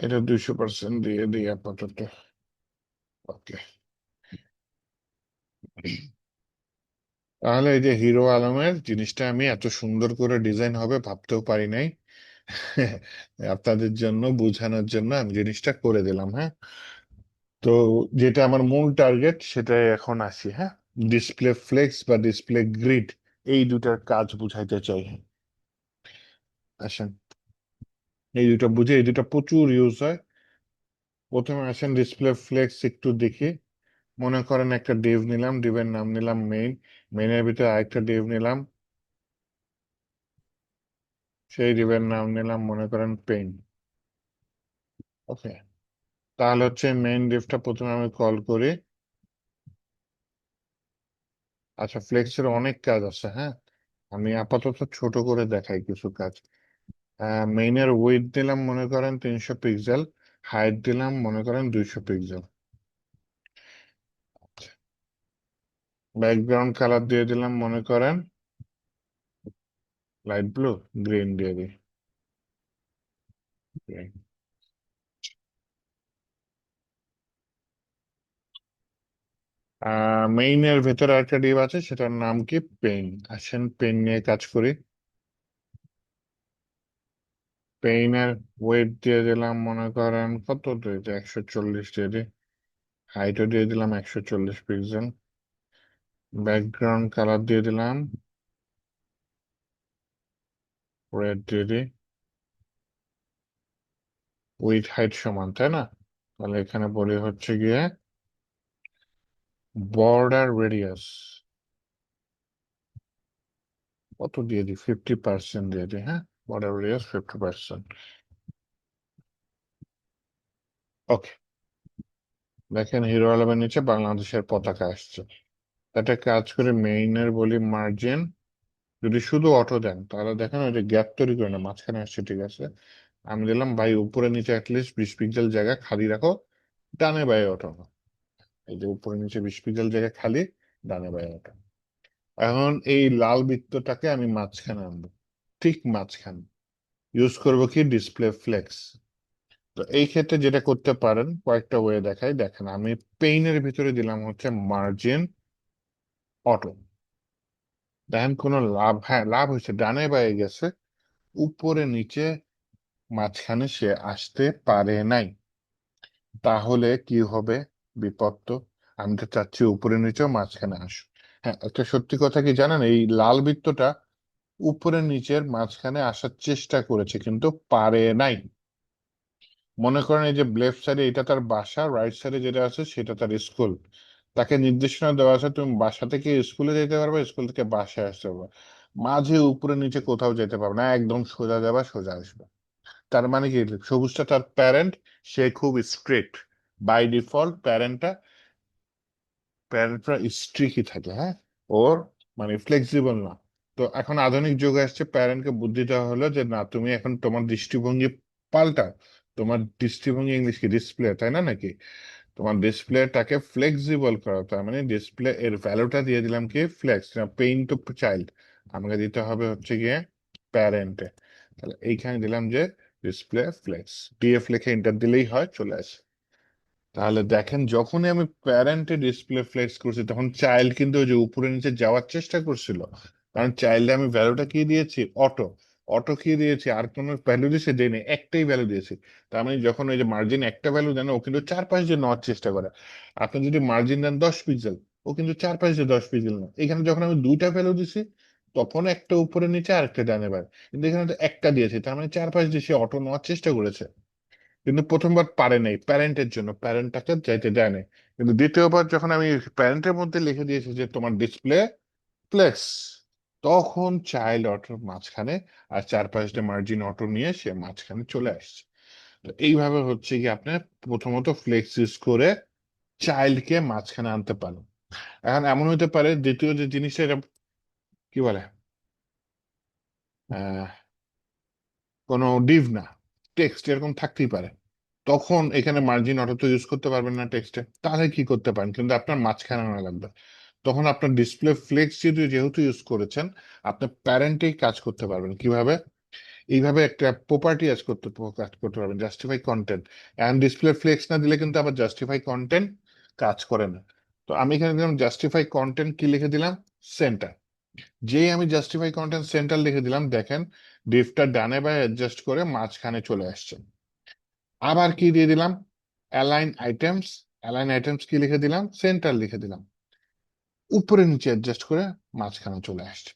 এটা 200% দিয়ে দিই আপাতত। ওকে, তাহলে এই যে হিরো আলমের জিনিসটা আমি এত সুন্দর করে ডিজাইন হবে ভাবতেও পারি নাই। আপনাদের জন্য বোঝানোর জন্য আমি জিনিসটা করে দিলাম, হ্যাঁ। তো যেটা আমার মূল টার্গেট সেটাই এখন আসি, হ্যাঁ। ডিসপ্লে ফ্লেক্স বা ডিসপ্লে গ্রিড, এই দুটার কাজ বুঝাইতে চাই। আসেন, এই দুটা বুঝে, এই দুটা প্রচুর ইউজ হয়। প্রথমে আসেন ডিসপ্লে ফ্লেক্স একটু দেখি। মনে করেন একটা ডিভ নিলাম, ডিভের নাম নিলাম মেইন, মেইনের ভিতরে আরেকটা ডিভ নিলাম, সেই ডিভের নাম নিলাম মনে করেন পেইন। ওকে, তাহলে হচ্ছে মেইন ডিভটা প্রথমে আমি কল করি। আচ্ছা, ফ্লেক্সের অনেক কাজ আছে, হ্যাঁ। আমি আপাতত ছোট করে দেখাই কিছু কাজ। মেইনের উইডথ দিলাম মনে করেন 300 পিক্সেল, হাইট দিলাম মনে করেন 200 পিক্সেল। ব্যাকগ্রাউন্ড কালার দিয়ে দিলাম মনে করেন লাইট ব্লু, গ্রিন দিয়ে দিই। মেইনের ভেতরে একটা ডিভ আছে, সেটার নাম কি পেইন। আসেন পেইন নিয়ে কাজ করি। পেইনের ওয়েট দিয়ে দিলাম মনে করেন কত দিয়েছে, 140 দিয়ে দিই। হাইটও দিয়ে দিলাম 140 পিক্সেল। ব্যাকগ্রাউন্ড কালার দিয়ে দিলাম রেড দিয়ে দিই। উইথ হাইট সমান, তাই না? তাহলে এখানে বলি হচ্ছে গিয়ে বর্ডার রেডিয়াস কত দিয়ে দিই, 50% দিয়ে দিই। হ্যাঁ, বর্ডার রেডিয়াস 50%। ওকে, দেখেন হিরো আলমের নিচে বাংলাদেশের পতাকা আসছে। এটা কাজ করে মেইনের বলি মার্জিন, যদি শুধু অটো দেন তাহলে দেখেন ওই যে গ্যাপ তৈরি করে না, মাঝখানে আসছে, ঠিক আছে। আমি দিলাম ভাই উপরে নিচে অ্যাটলিস্ট 20 পিক্সেল জায়গা খালি রাখো, ডানে বায়ে অটো। এই যে উপরে নিচে 20 পিক্সেল জায়গা খালি, ডানে বায়ে অটো। এখন এই লাল বৃত্তটাকে আমি মাঝখানে আনবো, ঠিক মাঝখানে। ইউজ করবো কি, ডিসপ্লে ফ্লেক্স। তো এই ক্ষেত্রে যেটা করতে পারেন, কয়েকটা ওয়ে দেখাই। দেখেন আমি পেইনের ভিতরে দিলাম হচ্ছে মার্জিন অটো। দেখেন কোনো লাভ, হ্যাঁ লাভ হয়েছে, ডানে বায়ে গেছে, উপরে নিচে মাঝখানে সে আসতে পারে নাই। তাহলে কি হবে, বিপদ তো। আমি তো চাচ্ছি উপরে নিচেও মাঝখানে আসুক। হ্যাঁ, একটা সত্যি কথা কি জানেন, এই লাল বৃত্তটা উপরে নিচের মাঝখানে আসার চেষ্টা করেছে কিন্তু পারে নাই। মনে করেন এই যে লেফট সাইডে এটা তার বাসা, রাইট সাইডে যেটা আছে সেটা তার স্কুল। তাকে নির্দেশনা দেওয়া আছে তুমি বাসা থেকে স্কুলে যেতে পারবে, স্কুল থেকে বাসায় আসতে পারবে, মাঝে উপরে নিচে কোথাও যেতে পারবে না, একদম সোজা যাবা সোজা আসবে। তার মানে কি, সবুজটা তার প্যারেন্ট, সে খুব স্ট্রিক্ট বাই ডিফল্ট। প্যারেন্টরা স্ট্রিক্টই থাকে, হ্যাঁ, ওর মানে ফ্লেক্সিবল না। তো এখন আধুনিক যুগে আসছে, প্যারেন্টকে বুদ্ধি দেওয়া হলো যে না, তুমি এখন তোমার দৃষ্টিভঙ্গি পাল্টাও। তোমার দৃষ্টিভঙ্গি ইংলিশ কি, ডিসপ্লে, তাই না নাকি? তোমার ডিসপ্লেটাকে ফ্লেক্সিবল করো। তার মানে ডিসপ্লে এর ভ্যালুটা দিয়ে দিলাম কি, ফ্লেক্স। পেইন টু চাইল্ড আমাকে দিতে হবে হচ্ছে গিয়ে প্যারেন্টে। তাহলে এইখানে দিলাম যে ডিসপ্লে ফ্লেক্স, ডিএফ লিখে এন্টার দিলেই হয়, চলে আসে। তাহলে দেখেন যখনই আমি প্যারেন্টে ডিসপ্লে ফ্লেক্স করছি, তখন চাইল্ড কিন্তু ওই যে উপরে নিচে যাওয়ার চেষ্টা করছিল। কারণ চাইল্ডে আমি ভ্যালুটা কি দিয়েছি, অটো। অটো কি দিয়েছি, আর কোনো ভ্যালু দিয়েছে, দেয়নি, একটাই ভ্যালু দিয়েছি। তার মানে যখন ওই যে মার্জিন একটা ভ্যালু দেন, ও কিন্তু 4-5 দিয়ে নেওয়ার চেষ্টা করে। আপনি যদি মার্জিন দেন 10 পিক্সেল, ও কিন্তু 4-5 দিয়ে 10 পিক্সেল না। এখানে যখন আমি দুইটা ভ্যালু দিছি, তখন একটা উপরে নিচে আর একটা ডানে বাড়ে, কিন্তু এখানে তো একটা দিয়েছি, তার মানে 4-5 দিয়ে সে অটো নেওয়ার চেষ্টা করেছে। কিন্তু প্রথমবার পারে নাই, প্যারেন্টের জন্য প্যারেন্টটাকে যাইতে দেয় নাই। কিন্তু দ্বিতীয়বার যখন আমি প্যারেন্টের মধ্যে লিখে দিয়েছি যে তোমার ডিসপ্লে ফ্লেক্স, তখন চাইল্ড অটোর মাঝখানে আর 4-5টা মার্জিন অটো নিয়ে সে মাঝখানে চলে আসছে। তো এইভাবে হচ্ছে কি আপনি প্রথমত ফ্লেক্স ইউজ করে চাইল্ডকে মাঝখানে আনতে পারেন। এখন এমন হতে পারে দ্বিতীয় যে জিনিসটা, এটা কি বলে, আহ কোনো ডিভ না, টেক্সট এরকম থাকতেই পারে। তখন এখানে মার্জিন অটো তো ইউজ করতে পারবেন না টেক্সটে, তাহলে কি করতে পারেন, কিন্তু আপনার মাঝখানে আনা লাগবে। তখন আপনার ডিসপ্লে ফ্লেক্স যেহেতু ইউজ করেছেন, আপনি প্যারেন্টেই কাজ করতে পারবেন। কিভাবে, এইভাবে একটা প্রপার্টি কাজ করতে পারবেন, justify content. And display flex না দিলে কিন্তু আবার জাস্টিফাই কন্টেন্ট কাজ করে না। তো আমি এখানে দিলাম জাস্টিফাই কন্টেন্ট, কি লিখে দিলাম, সেন্টার। যেই আমি জাস্টিফাই কন্টেন্ট সেন্টার লিখে দিলাম, দেখেন ডিফটা ডানে বায়ে অ্যাডজাস্ট করে মাঝখানে চলে আসছে। আবার কি দিয়ে দিলাম, অ্যালাইন আইটেমস। অ্যালাইন আইটেমস কি লিখে দিলাম, সেন্টার লিখে দিলাম, উপরে নিচে অ্যাডজাস্ট করে মাঝখানে চলে আসছে।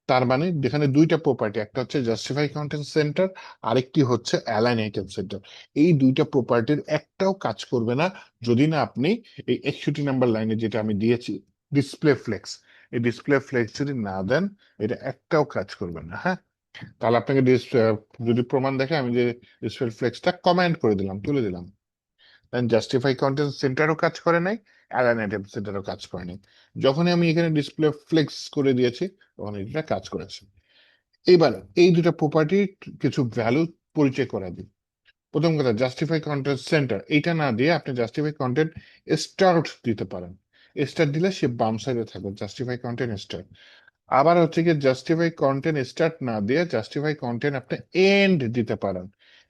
তার মানে যেখানে দুইটা প্রপার্টি, একটা হচ্ছে জাস্টিফাই কন্টেন্ট সেন্টার, আরেকটি হচ্ছে অ্যালাইন আইটেম সেন্টার। এই দুইটা প্রপার্টির একটাও কাজ করবে না যদি না আপনি এই 61 নাম্বার লাইনে যেটা আমি দিয়েছি ডিসপ্লে ফ্লেক্স, এই ডিসপ্লে ফ্লেক্স যদি না দেন, এটা একটাও কাজ করবে না। হ্যাঁ, তাহলে আপনাকে যদি প্রমাণ দেখে, আমি যে ডিসপ্লে ফ্লেক্সটা কমান্ড করে দিলাম, তুলে দিলাম, দেন জাস্টিফাই কন্টেন্ট সেন্টারও কাজ করে নাই, অ্যালাইন আইটেম সেন্টারও কাজ করে নাই। যখনই আমি এখানে ডিসপ্লে ফ্লেক্স করে দিয়েছি, তখন এটা কাজ করেছে। এইবার এই দুটো প্রপার্টির কিছু ভ্যালু পরিচয় করা দিই। প্রথম কথা, জাস্টিফাই কন্টেন্ট সেন্টার, এইটা না দিয়ে আপনি জাস্টিফাই কন্টেন্ট স্টার্ট দিতে পারেন। স্টার্ট দিলে সে বাম সাইডে থাকবে, জাস্টিফাই কন্টেন্ট স্টার্ট। আবার হচ্ছে কি, জাস্টিফাই কন্টেন্ট স্টার্ট না দিয়ে জাস্টিফাই কন্টেন্ট আপনি এন্ড দিতে পারেন।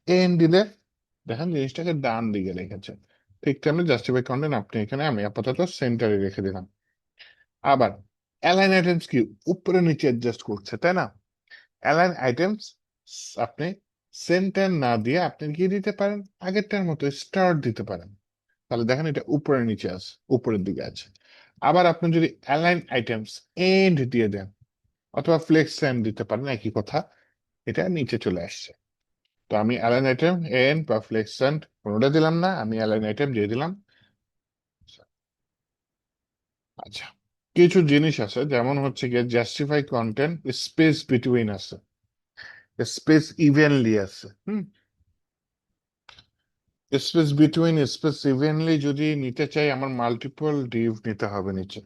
এন্ড দিলে দেখেন জিনিসটাকে ডান দিকে রেখেছে। ঠিক তেমনি জাস্টিফাই কন্টেন্ট আপনি এখানে, আমি আপাতত সেন্টারে রেখে দিলাম। আবার অ্যালাইন আইটেমস কি, উপরে নিচে অ্যাডজাস্ট করছে, তাই না? অ্যালাইন আইটেমস আপনি সেন্টার না দিয়ে আপনি কি দিতে পারেন, আগেরটার মতো স্টার্ট দিতে পারেন। তাহলে দেখেন এটা উপরে নিচে আছে, উপরের দিকে আছে। আবার আপনি যদি অ্যালাইন আইটেমস এন্ড দিয়ে দেন, অথবা ফ্লেক্স এন্ড দিতে পারেন, একই কথা, এটা নিচে চলে আসছে। তো আমি অ্যালাইন আইটেম এন বা ফ্লেক্সেন্ট কোনোটা দিলাম না, আমি অ্যালাইন আইটেম দিয়ে দিলাম। আচ্ছা, কিছু জিনিস আছে যেমন হচ্ছে গিয়ে জাস্টিফাই কন্টেন্ট, স্পেস বিটুইন আছে, স্পেস ইভেনলি আছে। স্পেস বিটুইন, স্পেস ইভেনলি যদি নিতে চাই আমার মাল্টিপল ডিভ নিতে হবে নিচে।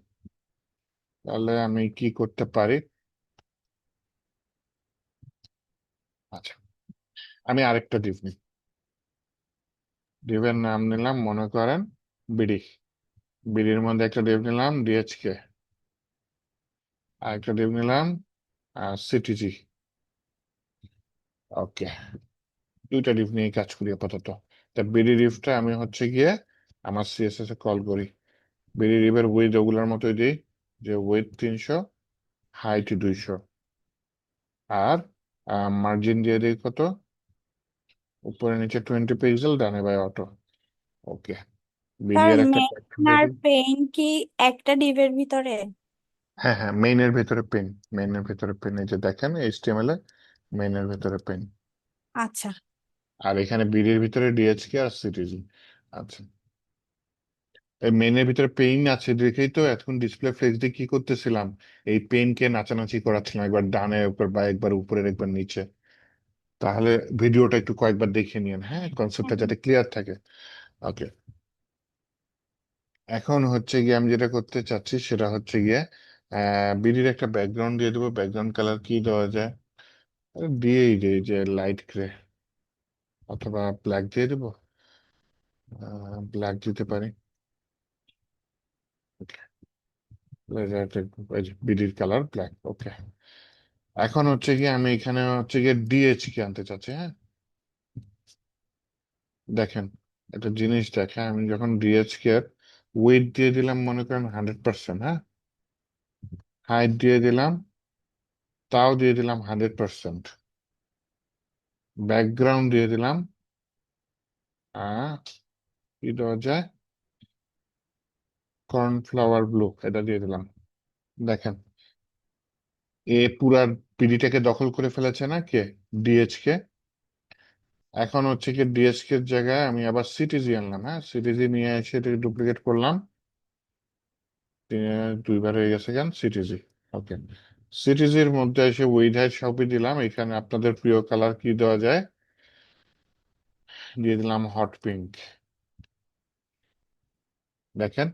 তাহলে আমি কি করতে পারি? আচ্ছা, আমি আরেকটা ডিভ নিই। ডিভের নাম নিলাম মনে করেন বিডি। বিডির মধ্যে একটা ডিভ নিলাম ডিএচকে, আরেকটা ডিভ নিলাম সিটিজি। ওকে, দুইটা ডিভ নিয়ে কাজ করি আপাতত। তা বিডি ডিভটা আমি হচ্ছে গিয়ে আমার সিএসএস এ কল করি। বিডি ডিভের উইথ ওগুলোর মতোই দিই, যে উইথ 300, হাইট 200, আর মার্জিন দিয়ে দিই কত, উপরে নিচে 20 পিক্সেল, ডানে by auto. Okay, BD sir এর একটা মেইন প্যাটার্ন দিয়ে আর দিই। পেইন কি একটা ডিভের ভিতরে? হ্যাঁ হ্যাঁ, মেইনের ভেতরে পেন, মেইনের ভেতরে পেন, এই যে দেখেন এইচটিএমএল এ মেইনের ভেতরে পেন, আচ্ছা। আর এখানে বিডির ভিতরে ডিএচকে আর সিটিজি। আচ্ছা, এই মেইনের ভিতরে পেইন আছে দেখেই তো এখন ডিসপ্লে ফ্লেক্স দিয়ে কি করতেছিলাম, এই পেইনকে নাচানাচি করাচ্ছিলাম, একবার ডানে উপর বা একবার উপরের একবার নিচে। তাহলে ভিডিওটা একটু কয়েকবার দেখে নিন, হ্যাঁ, কনসেপ্টটা যাতে ক্লিয়ার থাকে। ওকে, এখন হচ্ছে গিয়ে আমি যেটা করতে চাচ্ছি সেটা হচ্ছে গিয়ে বিডির একটা ব্যাকগ্রাউন্ড দিয়ে দেবো। ব্যাকগ্রাউন্ড কালার কি দেওয়া যায়? দিয়েই দিই যে লাইট গ্রে অথবা ব্ল্যাক দিয়ে দেবো। ব্ল্যাক দিতে পারি। বিডির কালার ব্ল্যাক। ওকে, এখন হচ্ছে গিয়ে আমি এখানে হচ্ছে গিয়ে ডিএচকে আনতে চাচ্ছি। হ্যাঁ, দেখেন একটা জিনিস দেখেন, আমি যখন ডিএচকে এর ওয়েট দিয়ে দিলাম মনে করেন 100%, হ্যাঁ, হাইট দিয়ে দিলাম তাও দিয়ে দিলাম 100%, ব্যাকগ্রাউন্ড দিয়ে দিলাম কি দেওয়া যায়, কর্নফ্লাওয়ার ব্লু, এটা দিয়ে দিলাম। দেখেন এ পুরা পিডিটাকে দখল করে ফেলেছে না কে? ডিএচকে। এখন হচ্ছে কি ডিএসকে এর জায়গায় আমি আবার সিটিজি আনলাম। হ্যাঁ, সিটিজি নিয়ে এসে এটাকে ডুপ্লিকেট করলাম, দুইবার হয়ে গেছে কেন সিটিজি। ওকে, সিটিজির মধ্যে এসে উইড হাইট সবই দিলাম। এখানে আপনাদের প্রিয় কালার কি দেওয়া যায়, দিয়ে দিলাম হট পিঙ্ক। দেখেন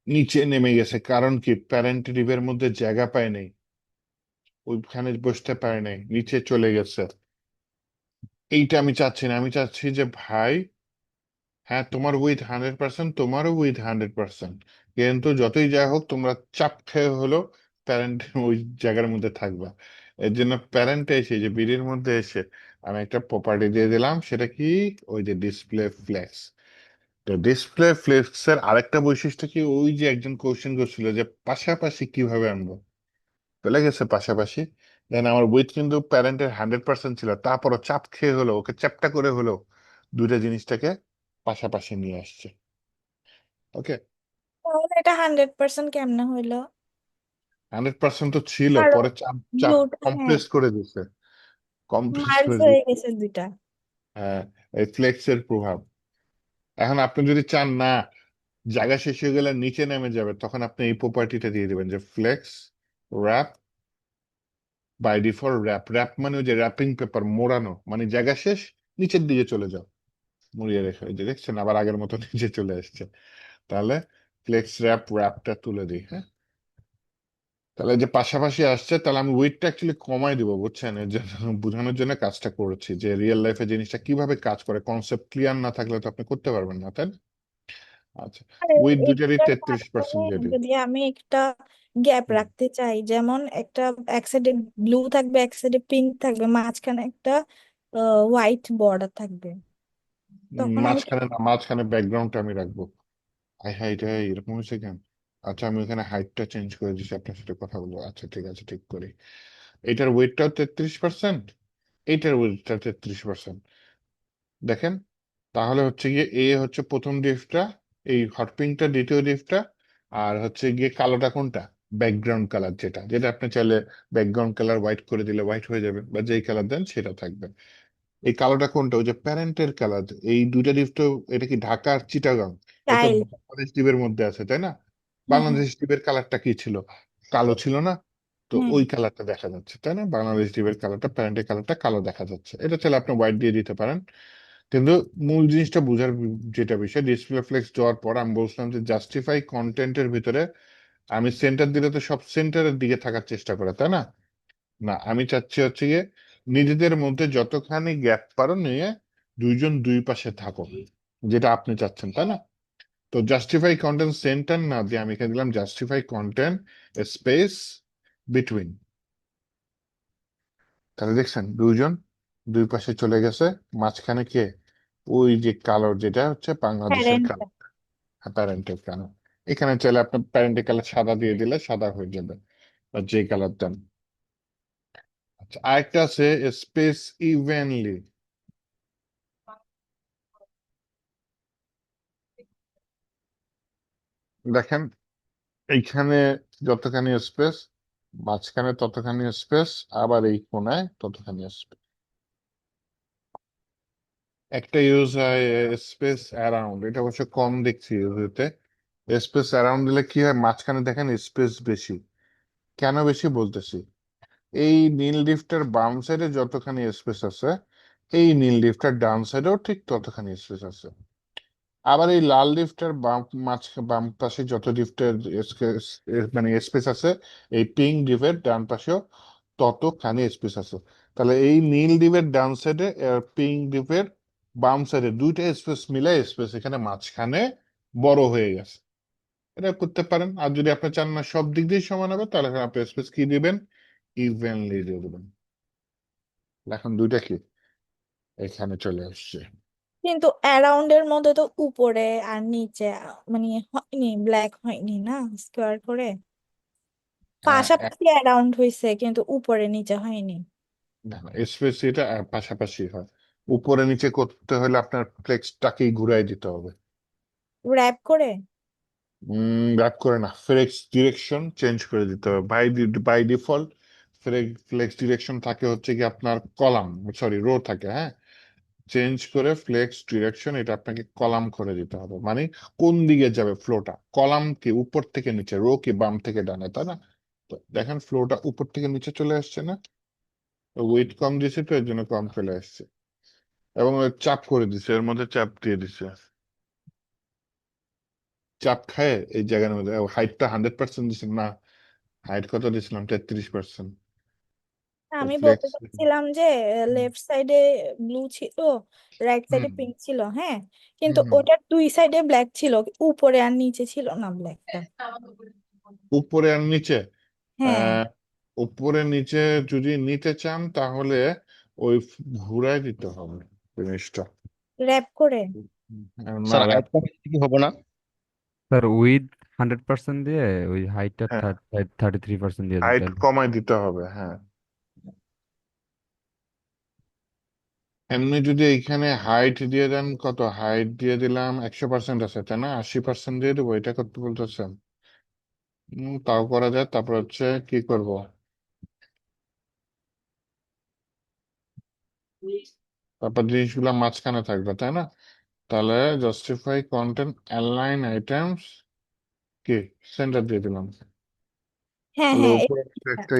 নিচে নেমে গেছে, কারণ কি প্যারেন্ট রিভের মধ্যে জায়গা পায় নাই, ওইখানে বসতে পারে নাই, নিচে চলে গেছে। এইটা আমি চাচ্ছি না, আমি চাচ্ছি যে ভাই হ্যাঁ তোমার উইথ 100%, তোমারও উইথ 100%, কিন্তু যতই যা হোক তোমরা চাপ খেয়ে হলো প্যারেন্ট ওই জায়গার মধ্যে থাকবা। এর জন্য প্যারেন্টে এসে যে বিডির মধ্যে এসে আমি একটা প্রপার্টি দিয়ে দিলাম, সেটা কি, ওই যে ডিসপ্লে ফ্লেক্স। তো ডিসপ্লে ফ্লেক্স এর আরেকটা বৈশিষ্ট্য কি, ওই যে একজন কোশ্চেন করছিল যে পাশাপাশি কিভাবে আনবো, চলে গেছে পাশাপাশি। দেন আমার উইথ কিন্তু প্যারেন্টের 100% ছিল, তারপরও চাপ খেয়ে হলো, ওকে চ্যাপটা করে হলো দুইটা জিনিসটাকে পাশাপাশি নিয়ে আসছে। ওকে, তাহলে এটা 100% কেমনে হইলো? 100% তো ছিল, কারণ পরে চাপ চাপ ব্লুটা, হ্যাঁ, কম্প্রেস করে দিছে, কম্প্রেস মার্জ করে হয়ে দিছে। গেছে দুইটা। হ্যাঁ, এই ফ্লেক্সের প্রভাব। এখন আপনি যদি চান না জায়গা শেষ হয়ে গেলে নিচে নেমে যাবে, তখন আপনি এই প্রপার্টিটা দিয়ে দিবেন যে flex wrap by default wrap. Wrap মানে ওই যে র্যাপিং পেপার মোড়ানো, মানে জায়গা শেষ, নিচের দিকে চলে যাও, মুড়িয়ে রেখে। ওই যে দেখছেন আবার আগের মতো নিচে চলে আসছে। তাহলে ফ্লেক্স র্যাপ, র্যাপটা তুলে দিই। হ্যাঁ, তাহলে যে পাশাপাশি আসছে, তাহলে আমি ওয়েটটা অ্যাকচুয়ালি কমাই দিব, বুঝছেন? এর জন্য বোঝানোর জন্য কাজটা করেছি যে রিয়েল লাইফে জিনিসটা কিভাবে কাজ করে, কনসেপ্ট ক্লিয়ার না থাকলে তো আপনি করতে পারবেন না, তাই না? আচ্ছা, আর উইথ দুটারই এটার 33% মাঝখানে দিয়ে দিই। যদি আমি একটা গ্যাপ হুম। রাখতে চাই, যেমন একটা এক সাইডে ব্লু থাকবে, এক সাইডে পিঙ্ক থাকবে, মাঝখানে একটা হোয়াইট বর্ডার থাকবে, তখন আমি মাঝখানে না, মাঝখানে ব্যাকগ্রাউন্ডটা আমি রাখবো। হাই হাই, এটা এরকম হয়েছে কেন? আচ্ছা, আমি ওখানে হাইটটা চেঞ্জ করে দিচ্ছি, আপনার সাথে কথা বলবো। আচ্ছা ঠিক আছে, ঠিক করি। এটার ওয়েটটাও 33%, এইটার ওয়েটটা 33%। দেখেন, তাহলে হচ্ছে গিয়ে এ হচ্ছে প্রথম ডিপটা, এই হট পিঙ্কটা দ্বিতীয় ডিপটা, আর হচ্ছে গিয়ে কালোটা কোনটা, ব্যাকগ্রাউন্ড কালার, যেটা যেটা আপনি চাইলে ব্যাকগ্রাউন্ড কালার হোয়াইট করে দিলে হোয়াইট হয়ে যাবে, বা যেই কালার দেন সেটা থাকবে। এই কালোটা কোনটা? ওই যে প্যারেন্টের কালার। এই দুইটা দ্বীপ তো, এটা কি ঢাকা আর চিটাগাং? এটা টাইল। বাংলাদেশ দ্বীপের মধ্যে আছে, তাই না? হুম হুম বাংলাদেশ দ্বীপের কালারটা কি ছিল? কালো ছিল না? তো হুম। ওই কালারটা দেখা যাচ্ছে, তাই না? বাংলাদেশ দ্বীপের কালারটা, প্যারেন্টের কালারটা কালো দেখা যাচ্ছে। এটা চাইলে আপনি হোয়াইট দিয়ে দিতে পারেন। কিন্তু মূল জিনিসটা বোঝার যেটা বিষয়, ডিসপ্লে ফ্লেক্স দেওয়ার পর আমি বলছিলাম যে জাস্টিফাই কন্টেন্টের ভিতরে আমি সেন্টার দিলে তো সব সেন্টারের দিকে থাকার চেষ্টা করে, তাই না? না, আমি চাচ্ছি হচ্ছে গিয়ে নিজেদের মধ্যে যতখানি গ্যাপ পারো নিয়ে দুইজন দুই পাশে থাকো, যেটা আপনি চাচ্ছেন, তাই না? তো জাস্টিফাই কন্টেন্ট সেন্টার না দিয়ে আমি এখানে দিলাম জাস্টিফাই কন্টেন্ট স্পেস বিটুইন। তাহলে দেখছেন দুইজন দুই পাশে চলে গেছে, মাঝখানে কে? ওই যে কালো, যেটা হচ্ছে বাংলাদেশের প্যারেন্ট। কালো, প্যারেন্টের কালো। এখানে চাইলে আপনার প্যারেন্টের কালার সাদা দিয়ে দিলে সাদা হয়ে যাবে, বা যে কালার দেন। আচ্ছা, আরেকটা আছে স্পেস ইভেনলি। দেখেন এইখানে যতখানি স্পেস, মাঝখানে ততখানি স্পেস, আবার এই কোনায় ততখানি স্পেস। একটা ইউজ হয় স্পেস অ্যারাউন্ড, এটা অবশ্য কম দেখছি ইউজ হতে। স্পেস অ্যারাউন্ড দিলে কি হয়, মাঝখানে দেখেন স্পেস বেশি। কেন বেশি বলতেছি, এই নীল লিফটের বাম সাইডে যতখানি স্পেস আছে, এই নীল লিফটের ডান সাইডেও ঠিক ততখানি স্পেস আছে। আবার এই লাল লিফটের বাম পাশে যত লিফটের মানে স্পেস আছে, এই পিঙ্ক ডিপের ডান পাশেও ততখানি স্পেস আছে। তাহলে এই নীল ডিপের ডান সাইডে আর পিঙ্ক ডিপের বাম সাইডে দুইটা স্পেস মিলে স্পেস এখানে মাঝখানে বড় হয়ে গেছে। এটা করতে পারেন। আর যদি আপনি চান না সব দিক দিয়ে সমান হবে, তাহলে এখানে আপনি স্পেস কি দিবেন? ইভেনলি দিয়ে দেবেন। এখন দুইটা কি এখানে চলে আসছে। কিন্তু অ্যারাউন্ডের মধ্যে তো উপরে আর নিচে মানে হয়নি, ব্ল্যাক হয়নি না স্কোয়ার করে, হ্যাঁ, পাশাপাশি অ্যারাউন্ড হয়েছে কিন্তু উপরে নিচে হয়নি। না না, স্পেস এটা পাশাপাশি হয়। উপরে নিচে করতে হলে আপনার ফ্লেক্সটাকেই ঘুরাই দিতে হবে। র্যাপ করে। রাগ করে না, ফ্লেক্স ডিরেকশন চেঞ্জ করে দিতে হবে। বাই ডিফল্ট ফ্লেক্স ডিরেকশন থাকে হচ্ছে কি আপনার কলাম, সরি রো থাকে, হ্যাঁ। চেঞ্জ করে ফ্লেক্স ডিরেকশন এটা আপনাকে কলাম করে দিতে হবে, মানে কোন দিকে যাবে ফ্লোটা। কলাম কি উপর থেকে নিচে, রো কি বাম থেকে ডানে, তাই না? তো দেখেন ফ্লোটা উপর থেকে নিচে চলে আসছে না? ওয়েট কম দিয়েছে তো এর জন্য কম চলে আসছে, এবং ওই চাপ করে দিছে, এর মধ্যে চাপ দিয়ে দিছে। চাপ খায় এই জায়গার মধ্যে। হাইটটা 100% দিছে না, হাইট কত দিছিলাম? 33%। তো আমি বলতে ফ্লেক্স, চাচ্ছিলাম যে লেফট সাইডে ব্লু ছিল, রাইট সাইডে হুম পিঙ্ক ছিল, হ্যাঁ, হুম কিন্তু হুম। ওটার দুই সাইডে ব্ল্যাক ছিল, উপরে আর নিচে ছিল না ব্ল্যাকটা। উপরে আর নিচে, হ্যাঁ, আহ উপরে নিচে যদি নিতে চান তাহলে ওই ঘুরাই দিতে হবে জিনিসটা। র্যাপ করে। না, স্যার হাইট কমাইতে কি হবে না? স্যার উইথ 100% দিয়ে ওই হাইটটা হ্যাঁ, 33% দিয়ে দেন হাইট তাহলে। কমাই দিতে হবে, হ্যাঁ। এমনি যদি এইখানে হাইট দিয়ে দেন, কত হাইট দিয়ে দিলাম? 100% আছে, তাই না? 80% দিয়ে দেবো, এটা করতে বলতেছেন? তাও করা যায়। তারপর হচ্ছে কি করব, তারপর জিনিসগুলো মাঝখানে থাকবে, তাই না? তাহলে জাস্টিফাই কন্টেন্ট অ্যালাইন আইটেমস কি সেন্টার দিয়ে দিলাম। হ্যাঁ তাহলে হ্যাঁ উপরে একটা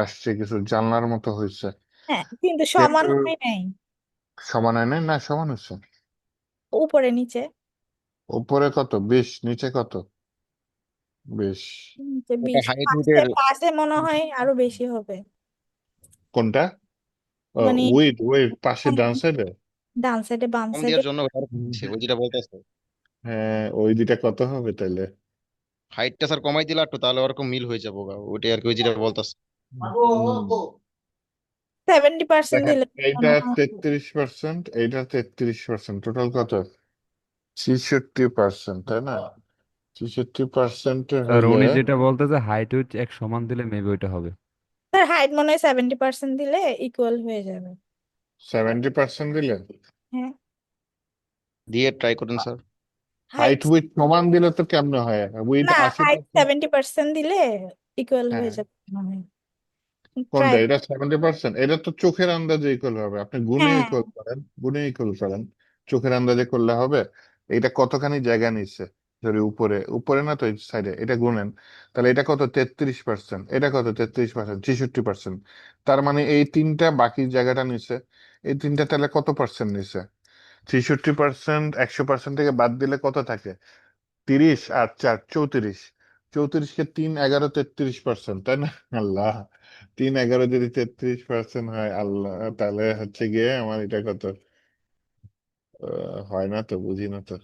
আসছে কিছু জানলার মতো হয়েছে, হ্যাঁ, কিন্তু সমান কিন্তু হয় নাই সমান হয় নাই। না, সমান হচ্ছে। উপরে নিচে। উপরে কত? 20, নিচে কত? 20। নিচে ওটা 20, হাইট পাশে উইথের পাশে মনে হয় আরো বেশি হবে। কোনটা? মানে উইথ উইথ পাশে ডান সাইডে। ডান সাইডে বাম কম সাইডে। দেওয়ার জন্য ওটা দিচ্ছে, ওই যেটা বলতেছে। হ্যাঁ, ওই দুইটা কত হবে তাহলে? হাইটটা স্যার কমাই দিলে একটু, তাহলে ওরকম মিল হয়ে যাবো গা। ওইটাই আর কি, ওই যেটা বলতেছে। হুম। 70% দেখেন দিলে এইটা মনে হয়। 33%, এইটা 33%, টোটাল কত? 66%, তাই না? 66% স্যার হইলে উনি যেটা বলতেছে হাইট উইথ এক সমান দিলে মেবি ওইটা হবে। স্যার হাইট মনে হয় 70% দিলে ইকুয়াল হয়ে যাবে। 70% দিলে, হ্যাঁ, দিয়ে ট্রাই করেন স্যার। হাইট। হাইট উইথ সমান দিলে তো কেমনে হয়? উইথ না, হাইট 80%। 70% দিলে ইকুয়াল হয়ে হ্যাঁ, যাবে মনে হয়। কোনটা, ট্রাই। এটা 70%? এটা তো চোখের আন্দাজে ইকুয়াল হবে, আপনি গুণে হ্যাঁ, ইকুয়াল করেন, গুণে ইকুয়াল করেন। চোখের আন্দাজে করলে হবে? এটা কতখানি জায়গা নিচ্ছে, যদি উপরে উপরে না তো সাইডে, এটা গুনেন। তাহলে এটা কত, 33%, এটা কত, 33%, 66%। তার মানে এই তিনটা বাকি জায়গাটা নিচ্ছে, এই তিনটা তাহলে কত পার্সেন্ট নিচ্ছে? 63%, 100% থেকে বাদ দিলে কত থাকে? 30 আর 4 34। 34কে 3 11 33%, তাই না? আল্লাহ, 3 11 যদি 33% হয়, আল্লাহ, তাহলে হচ্ছে গিয়ে আমার এটা কত? হয় না তো, বুঝি না তো।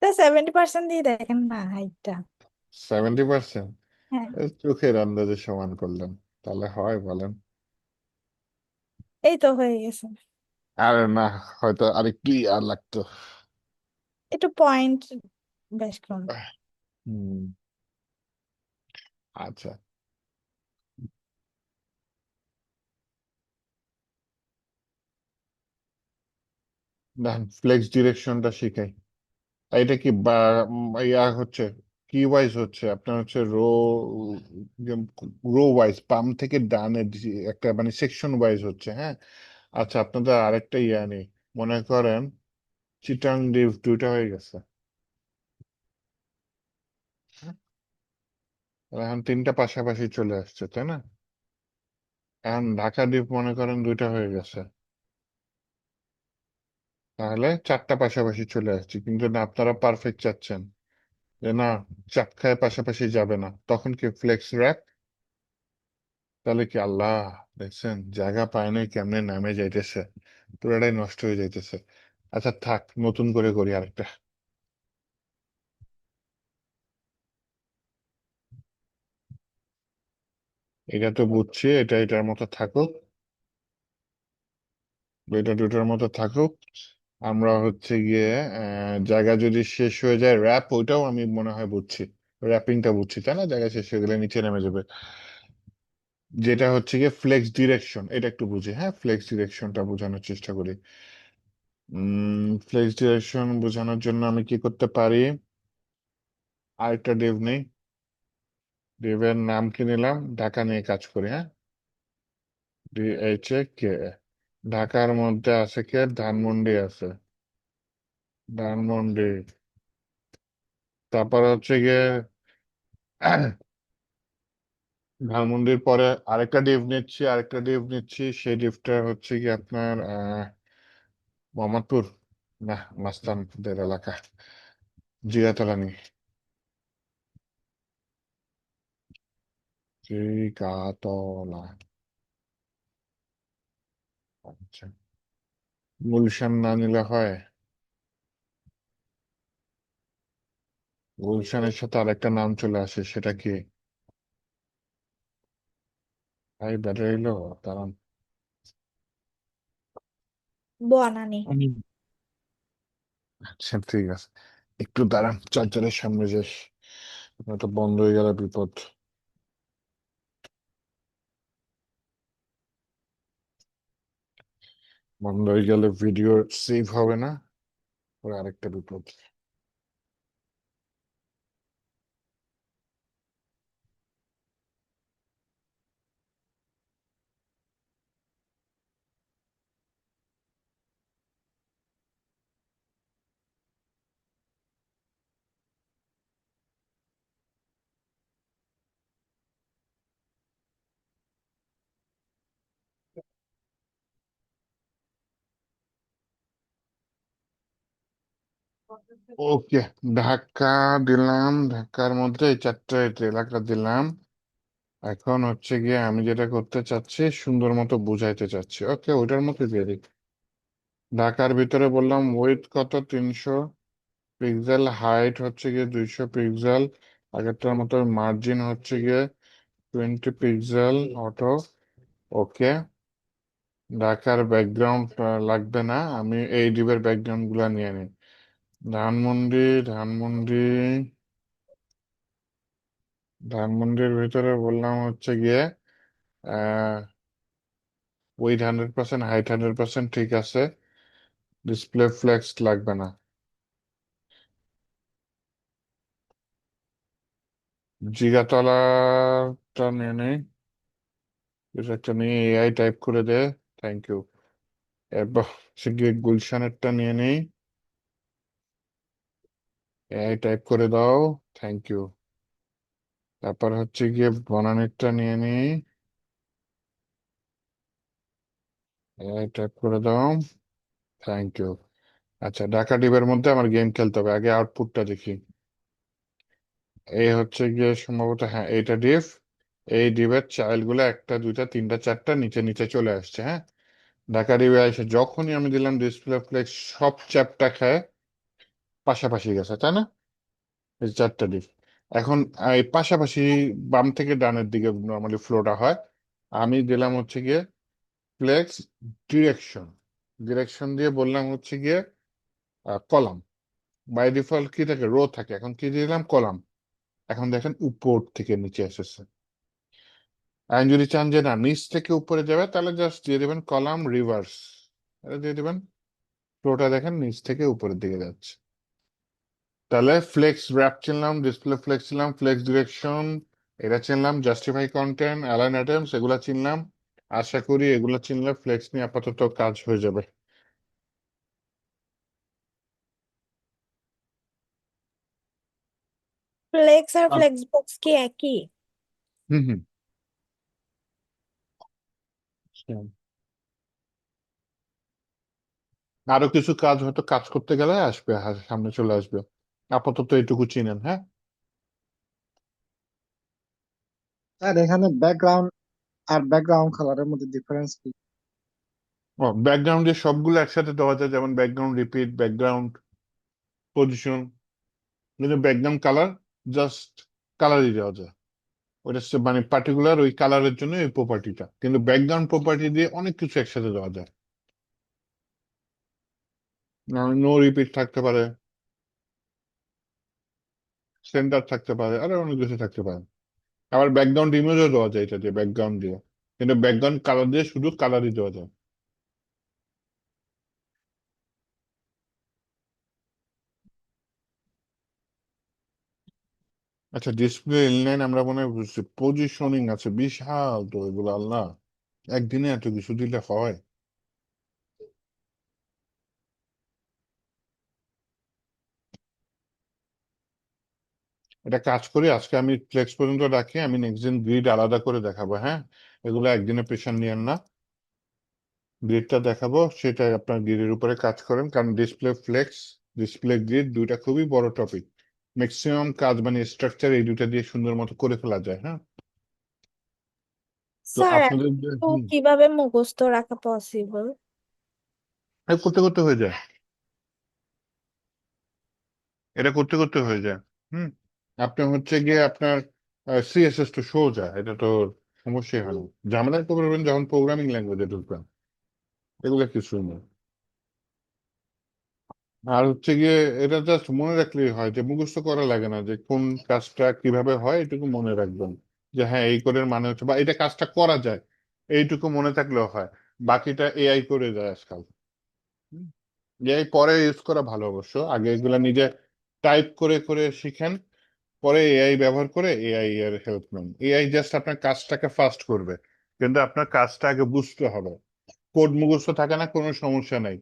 তা 70% দিয়ে দেখেন না হাইটটা। 70%? হ্যাঁ, চোখের আন্দাজে সমান করলাম, তাহলে হয় বলেন? এই তো হয়ে গেছে। আর না, হয়তো আরেকটু আর লাগতো। একটু পয়েন্ট বেশ কম। হুম, আচ্ছা। দেখেন, ফ্লেক্স ডিরেকশনটা শিখাই। এটা কি ইয়া হচ্ছে, কি ওয়াইজ হচ্ছে আপনার, হচ্ছে রো ওয়াইজ, বাম থেকে ডানে একটা মানে সেকশন ওয়াইজ হচ্ছে, হ্যাঁ। আচ্ছা, আপনাদের আরেকটা ইয়া নেই, মনে করেন চিটাং ডিভ দুইটা হয়ে গেছে, হ্যাঁ? এখন তিনটা পাশাপাশি চলে আসছে, তাই না? এখন ঢাকা ডিভ মনে করেন দুইটা হয়ে গেছে, তাহলে চারটা পাশাপাশি চলে আসছে, কিন্তু না, আপনারা পারফেক্ট চাচ্ছেন যে না, চাপখায় পাশাপাশি যাবে না, তখন কি ফ্লেক্স র্যাপ? তাহলে কি আল্লাহ, দেখছেন জায়গা পায় নাই, কেমনে নামে যাইতেছে, পুরাটাই নষ্ট হয়ে যাইতেছে। আচ্ছা থাক, নতুন করে করি আরেকটা। এটা তো বুঝছি, এটা এটার মতো থাকুক, দুইটা দুটার মতো থাকুক। আমরা হচ্ছে গিয়ে জায়গা যদি শেষ হয়ে যায়, র্যাপ, ওইটাও আমি মনে হয় বুঝছি, র্যাপিংটা বুঝছি, তাই না? জায়গা শেষ হয়ে গেলে নিচে নেমে যাবে। যেটা হচ্ছে গিয়ে ফ্লেক্স ডিরেকশন, এটা একটু বুঝি, হ্যাঁ, ফ্লেক্স ডিরেকশনটা বোঝানোর চেষ্টা করি। ফ্লেক্স ডিরেকশন বোঝানোর জন্য আমি কি করতে পারি? আরেকটা ডেভ নেই, ডেভের নাম কি নিলাম, ঢাকা নিয়ে কাজ করি, হ্যাঁ। DHA ঢাকার মধ্যে আছে কে, ধানমন্ডি আছে, ধানমন্ডি। তারপর হচ্ছে গিয়ে ধানমন্ডির পরে আরেকটা ডিভ নিচ্ছি, সেই ডিভটা হচ্ছে কি আপনার মোহাম্মদপুর, না, মাস্তানদের এলাকা, জিয়াতলা নি, জিগাতলা। আচ্ছা, গুলশান না নিলে হয়? গুলশানের সাথে আরেকটা নাম চলে আসে, সেটা কি? ভাই ব্যাটারি এলো, দাঁড়ান। বনানি। আচ্ছা ঠিক আছে, একটু দাঁড়ান, চার্জারের সামনে যাস, তো বন্ধ হয়ে গেলে বিপদ। বন্ধ হয়ে গেলে ভিডিও সেভ হবে না, পরে আরেকটা বিপদ। ওকে, ঢাকা দিলাম, ঢাকার মধ্যে এই চারটা এলাকা দিলাম। এখন হচ্ছে গিয়ে আমি যেটা করতে চাচ্ছি, সুন্দর মতো বুঝাইতে চাচ্ছি, ওকে, ওইটার মধ্যে দিয়ে দিই। ঢাকার ভিতরে বললাম উইথ কত, 300 পিক্সেল, হাইট হচ্ছে গিয়ে 200 পিক্সেল, আগেরটার মতো মার্জিন হচ্ছে গিয়ে 20 পিক্সেল অটো। ওকে, ঢাকার ব্যাকগ্রাউন্ড লাগবে না, আমি এই ডিবের ব্যাকগ্রাউন্ড গুলা নিয়ে নিই। ধানমন্ডি, ধানমন্ডি, ধানমন্ডির ভিতরে বললাম হচ্ছে গিয়ে আহ উইথ 100%, হাইট 100%, ঠিক আছে, ডিসপ্লে ফ্লেক্স লাগবে না। জিগাতলাটা নিয়ে নেই, কিছু একটা নিয়ে এআই টাইপ করে দে। Thank you. এরপর হচ্ছে গিয়ে গুলশানেরটা নিয়ে নেই, এআই টাইপ করে দাও। Thank you. তারপর হচ্ছে গিয়ে বনানেরটা নিয়ে নেই, এআই টাইপ করে দাও। Thank you. আচ্ছা, ঢাকা ডিবের মধ্যে আমার গেম খেলতে হবে, আগে আউটপুটটা দেখি। এই হচ্ছে গিয়ে সম্ভবত, হ্যাঁ এইটা ডিভ। এই ডিভের চাইল্ড গুলো একটা দুইটা তিনটা চারটা নিচে নিচে চলে আসছে, হ্যাঁ। ঢাকা ডিবে এসে যখনই আমি দিলাম ডিসপ্লে ফ্লেক্স, সব চ্যাপটা খায় পাশাপাশি গেছে, তাই না? এই চারটা ডিভ এখন এই পাশাপাশি বাম থেকে ডানের দিকে নর্মালি ফ্লোটা হয়। আমি দিলাম হচ্ছে গিয়ে ফ্লেক্স ডিরেকশন, ডিরেকশন দিয়ে বললাম হচ্ছে গিয়ে কলাম। বাই ডিফল্ট কি থাকে, রো থাকে, এখন কি দিলাম, কলাম। এখন দেখেন উপর থেকে নিচে এসেছে। আর যদি চান যে না নিচ থেকে উপরে যাবে, তাহলে জাস্ট দিয়ে দেবেন কলাম রিভার্স, এটা দিয়ে দেবেন। ফ্লোটা দেখেন নিচ থেকে উপরের দিকে যাচ্ছে। তাহলে ফ্লেক্স র্যাপ চিনলাম, ডিসপ্লে ফ্লেক্স চিনলাম, ফ্লেক্স ডিরেকশন এটা চিনলাম, জাস্টিফাই কন্টেন্ট, অ্যালাইন আইটেমস এগুলা চিনলাম। আশা করি এগুলো চিনলে ফ্লেক্স নিয়ে আপাতত কাজ হয়ে যাবে। ফ্লেক্স আর আম- ফ্লেক্স বক্স কি একই? হুম হুম। হুম। আরো কিছু কাজ হয়তো কাজ করতে গেলে আসবে, সামনে চলে আসবে। আপাতত এইটুকু চিনেন, হ্যাঁ। স্যার এখানে ব্যাকগ্রাউন্ড আর ব্যাকগ্রাউন্ড কালারের মধ্যে ডিফারেন্স কি? ও, ব্যাকগ্রাউন্ডে সবগুলো একসাথে দেওয়া যায়, যেমন ব্যাকগ্রাউন্ড রিপিট, ব্যাকগ্রাউন্ড পজিশন। কিন্তু ব্যাকগ্রাউন্ড কালার জাস্ট কালারই দেওয়া যায়, ওটা মানে পার্টিকুলার ওই কালারের জন্য এই প্রপার্টিটা। কিন্তু ব্যাকগ্রাউন্ড প্রপার্টি দিয়ে অনেক কিছু একসাথে দেওয়া যায়। নো রিপিট থাকতে পারে, সেন্টার থাকতে পারে, আরো অনেক কিছু থাকতে পারে। আবার ব্যাকগ্রাউন্ড ইমেজও দেওয়া যায় এটা দিয়ে, ব্যাকগ্রাউন্ড দিয়ে। কিন্তু ব্যাকগ্রাউন্ড কালার দিয়ে শুধু কালারই দেওয়া যায়। আচ্ছা, ডিসপ্লে ইনলাইন আমরা মনে হয় বুঝছি, পজিশনিং আছে বিশাল তো এগুলো, আল্লাহ একদিনে এত কিছু দিলে হয়? এটা কাজ করি, আজকে আমি ফ্লেক্স পর্যন্ত রাখি, আমি নেক্সট দিন গ্রিড আলাদা করে দেখাবো, হ্যাঁ। এগুলো একদিনে প্রেশার নিয়েন না, গ্রিডটা দেখাবো, সেটা আপনার গ্রিডের উপরে কাজ করেন, কারণ ডিসপ্লে ফ্লেক্স, ডিসপ্লে গ্রিড দুইটা খুবই বড় টপিক। ম্যাক্সিমাম কাজ মানে স্ট্রাকচার এই দুইটা দিয়ে সুন্দর মতো করে ফেলা যায়, হ্যাঁ। তো স্যার আপনাদের তো কিভাবে মুখস্থ রাখা পসিবল? করতে করতে হয়ে যায়, এটা করতে করতে হয়ে যায়। হুম। আপনি হচ্ছে গিয়ে আপনার সিএসএস তো সোজা, এটা তো সমস্যাই হয় না। ঝামেলায় পড়বেন যখন প্রোগ্রামিং ল্যাঙ্গুয়েজে ঢুকবেন, এগুলো কিছুই নেই। আর হচ্ছে গিয়ে এটা জাস্ট মনে রাখলেই হয়, যে মুখস্থ করা লাগে না, যে কোন কাজটা কিভাবে হয় এটুকু মনে রাখবেন। যে হ্যাঁ এই কোডের মানে হচ্ছে, বা এটা কাজটা করা যায়, এইটুকু মনে থাকলেও হয়। বাকিটা এআই করে যায় আজকাল। এআই পরে ইউজ করা ভালো অবশ্য, আগে এগুলা নিজে টাইপ করে করে শিখেন, পরে এআই ব্যবহার করে এআই এর হেল্প নেন। এআই জাস্ট আপনার কাজটাকে ফাস্ট করবে, কিন্তু আপনার কাজটা আগে বুঝতে হবে। কোড মুখস্থ থাকে না, কোনো সমস্যা নাই।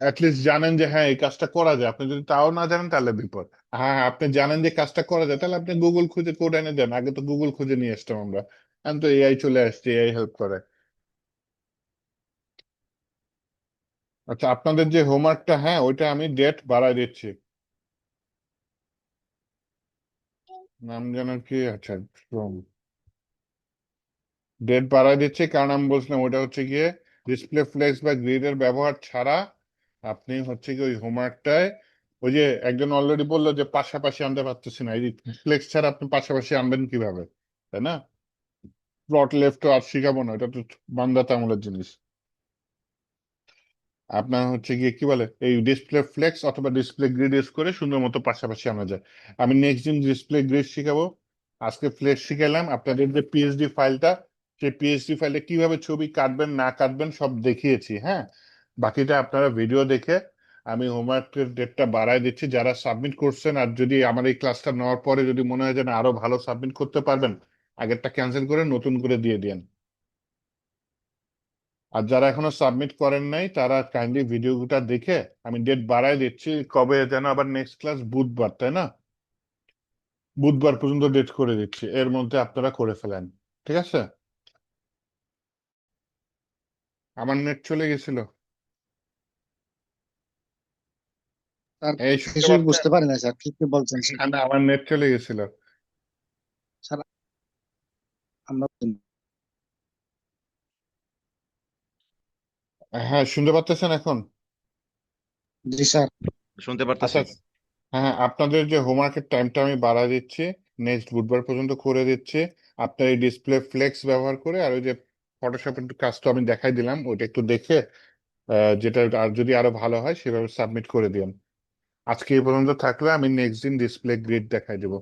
অ্যাটলিস্ট জানেন যে হ্যাঁ এই কাজটা করা যায়। আপনি যদি তাও না জানেন তাহলে বিপদ। হ্যাঁ হ্যাঁ, আপনি জানেন যে কাজটা করা যায়, তাহলে আপনি গুগল খুঁজে কোড এনে দেন। আগে তো গুগল খুঁজে নিয়ে আসতাম আমরা, এখন তো এআই চলে আসছে, এআই হেল্প করে। আচ্ছা, আপনাদের যে হোমওয়ার্কটা, হ্যাঁ ওইটা আমি ডেট বাড়ায় দিচ্ছি। নাম যেন কি, আচ্ছা ডেট বাড়ায় দিচ্ছি, কারণ আমি বলছিলাম ওটা হচ্ছে গিয়ে ডিসপ্লে ফ্লেক্স বা গ্রিডের ব্যবহার ছাড়া আপনি হচ্ছে কি ওই হোমওয়ার্কটায়, ওই যে একজন অলরেডি বললো যে পাশাপাশি আনতে পারতেছি না, এই ফ্লেক্স ছাড়া আপনি পাশাপাশি আনবেন কিভাবে, তাই না? প্লট লেফট তো আর শিখাবো না, এটা তো বান্দাত আমলের জিনিস। আপনার হচ্ছে গিয়ে কি বলে, এই ডিসপ্লে ফ্লেক্স অথবা ডিসপ্লে গ্রিড ইউজ করে সুন্দর মতো পাশাপাশি আনা যায়। আমি নেক্সট দিন ডিসপ্লে গ্রিড শিখাবো, আজকে ফ্লেক্স শিখালাম। আপনাদের যে পিএইচডি ফাইলটা, সেই পিএইচডি ফাইলে কিভাবে ছবি কাটবেন না কাটবেন সব দেখিয়েছি, হ্যাঁ। বাকিটা আপনারা ভিডিও দেখে, আমি হোমওয়ার্কের ডেটটা বাড়ায় দিচ্ছি যারা সাবমিট করছেন। আর যদি আমার এই ক্লাসটা নেওয়ার পরে যদি মনে হয় যে না আরো ভালো সাবমিট করতে পারবেন, আগেরটা ক্যান্সেল করে নতুন করে দিয়ে দিন। আর যারা এখনো সাবমিট করেন নাই তারা কাইন্ডলি ভিডিওটা দেখে, আমি ডেট বাড়ায় দিচ্ছি, কবে যেন আবার নেক্সট ক্লাস বুধবার, তাই না? বুধবার পর্যন্ত ডেট করে দিচ্ছি, এর মধ্যে আপনারা করে ফেলেন, ঠিক আছে? আমার নেট চলে গেছিল, স্যার এই শুনতে কিছুই পাচ্ছেন? বুঝতে পারি না স্যার, কি কি বলছেন স্যার? না, আমার নেট চলে গেছিল। স্যার আমরা হ্যাঁ, শুনতে পাচ্ছেন এখন? জি স্যার। শুনতে আচ্ছা, পারতেছি। হ্যাঁ, আপনাদের যে হোমওয়ার্কের টাইমটা আমি বাড়ায় দিচ্ছি, নেক্সট বুধবার পর্যন্ত করে দিচ্ছি। আপনার এই ডিসপ্লে ফ্লেক্স ব্যবহার করে আর ওই যে ফটোশপের কাজ তো আমি দেখাই দিলাম, ওইটা একটু দেখে যেটা আর যদি আরো ভালো হয় সেভাবে সাবমিট করে দিন। আজকে এই পর্যন্ত থাকলে আমি নেক্সট দিন ডিসপ্লে গ্রিড দেখাই দেবো।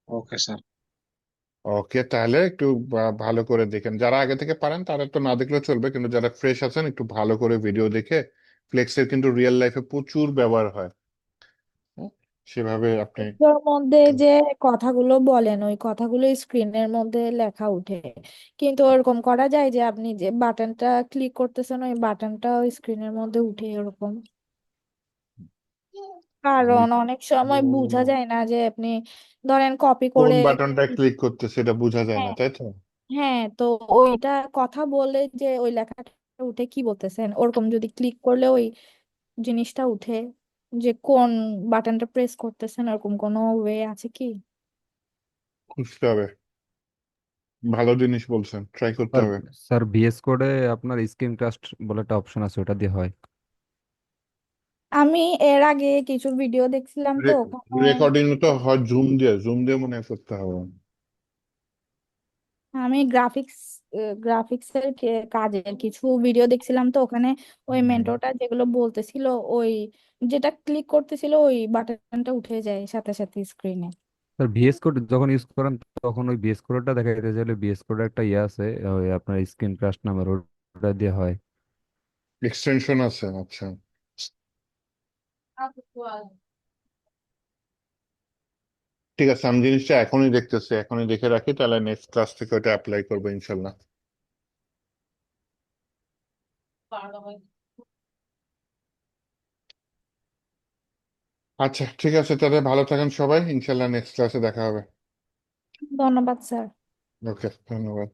Okay sir. ওকে, তাহলে একটু ভালো করে দেখেন। যারা আগে থেকে পারেন তারা তো না দেখলেও চলবে, কিন্তু যারা ফ্রেশ আছেন একটু ভালো করে ভিডিও দেখে, ফ্লেক্সের কিন্তু রিয়েল লাইফে প্রচুর ব্যবহার হয়। হুম, সেভাবে আপনি ওর মধ্যে যে কথাগুলো বলেন ওই কথাগুলো স্ক্রিনের মধ্যে লেখা উঠে, কিন্তু ওরকম করা যায় যে আপনি যে বাটনটা ক্লিক করতেছেন ওই বাটনটা স্ক্রিনের মধ্যে উঠে এরকম? কারণ অনেক সময় বোঝা যায় না যে আপনি ধরেন কপি কোন করে। বাটনটা ক্লিক করতে সেটা বোঝা যায় না, হ্যাঁ, তাই তো? হ্যাঁ, তো ওইটা কথা বলে যে ওই লেখাটা উঠে কি বলতেছেন ওরকম যদি ক্লিক করলে ওই জিনিসটা উঠে যে কোন বাটনটা প্রেস করতেছেন, ওরকম কোনো ওয়ে আছে কি? খুঁজতে হবে, ভালো জিনিস বলছেন, ট্রাই করতে স্যার হবে। স্যার ভিএস কোডে আপনার স্ক্রিন কাস্ট বলে একটা অপশন আছে, ওটা দিয়ে হয়। আমি এর আগে কিছু ভিডিও দেখছিলাম তো ওখানে। রেকর্ডিং তো হয় জুম দিয়ে মনে হয় করতে হবে। আমি গ্রাফিক্সের কাজের কিছু ভিডিও দেখছিলাম তো ওখানে ওই মেন্টরটা যেগুলো বলতেছিল ওই যেটা ক্লিক করতেছিল ওই বাটনটা উঠে যায় সাথে সাথে স্ক্রিনে। স্যার ভিএস কোড যখন ইউজ করেন তখন ওই ভিএস কোডটা দেখা যেতে চাইলে ভিএস কোডের একটা ইয়ে আছে, ওই আপনার স্ক্রিন কাস্ট নামের, ওটা দিয়ে হয়। এক্সটেনশন আছে, আচ্ছা। ঠিক আছে, আমি জিনিসটা এখনই দেখতেছি, এখনই দেখে রাখি, তাহলে নেক্সট ক্লাস থেকে ওটা অ্যাপ্লাই করবো ইনশাল্লাহ। আচ্ছা, ঠিক আছে, তাহলে ভালো থাকেন সবাই, ইনশাল্লাহ নেক্সট ক্লাসে দেখা হবে। ধন্যবাদ স্যার। ওকে, ধন্যবাদ।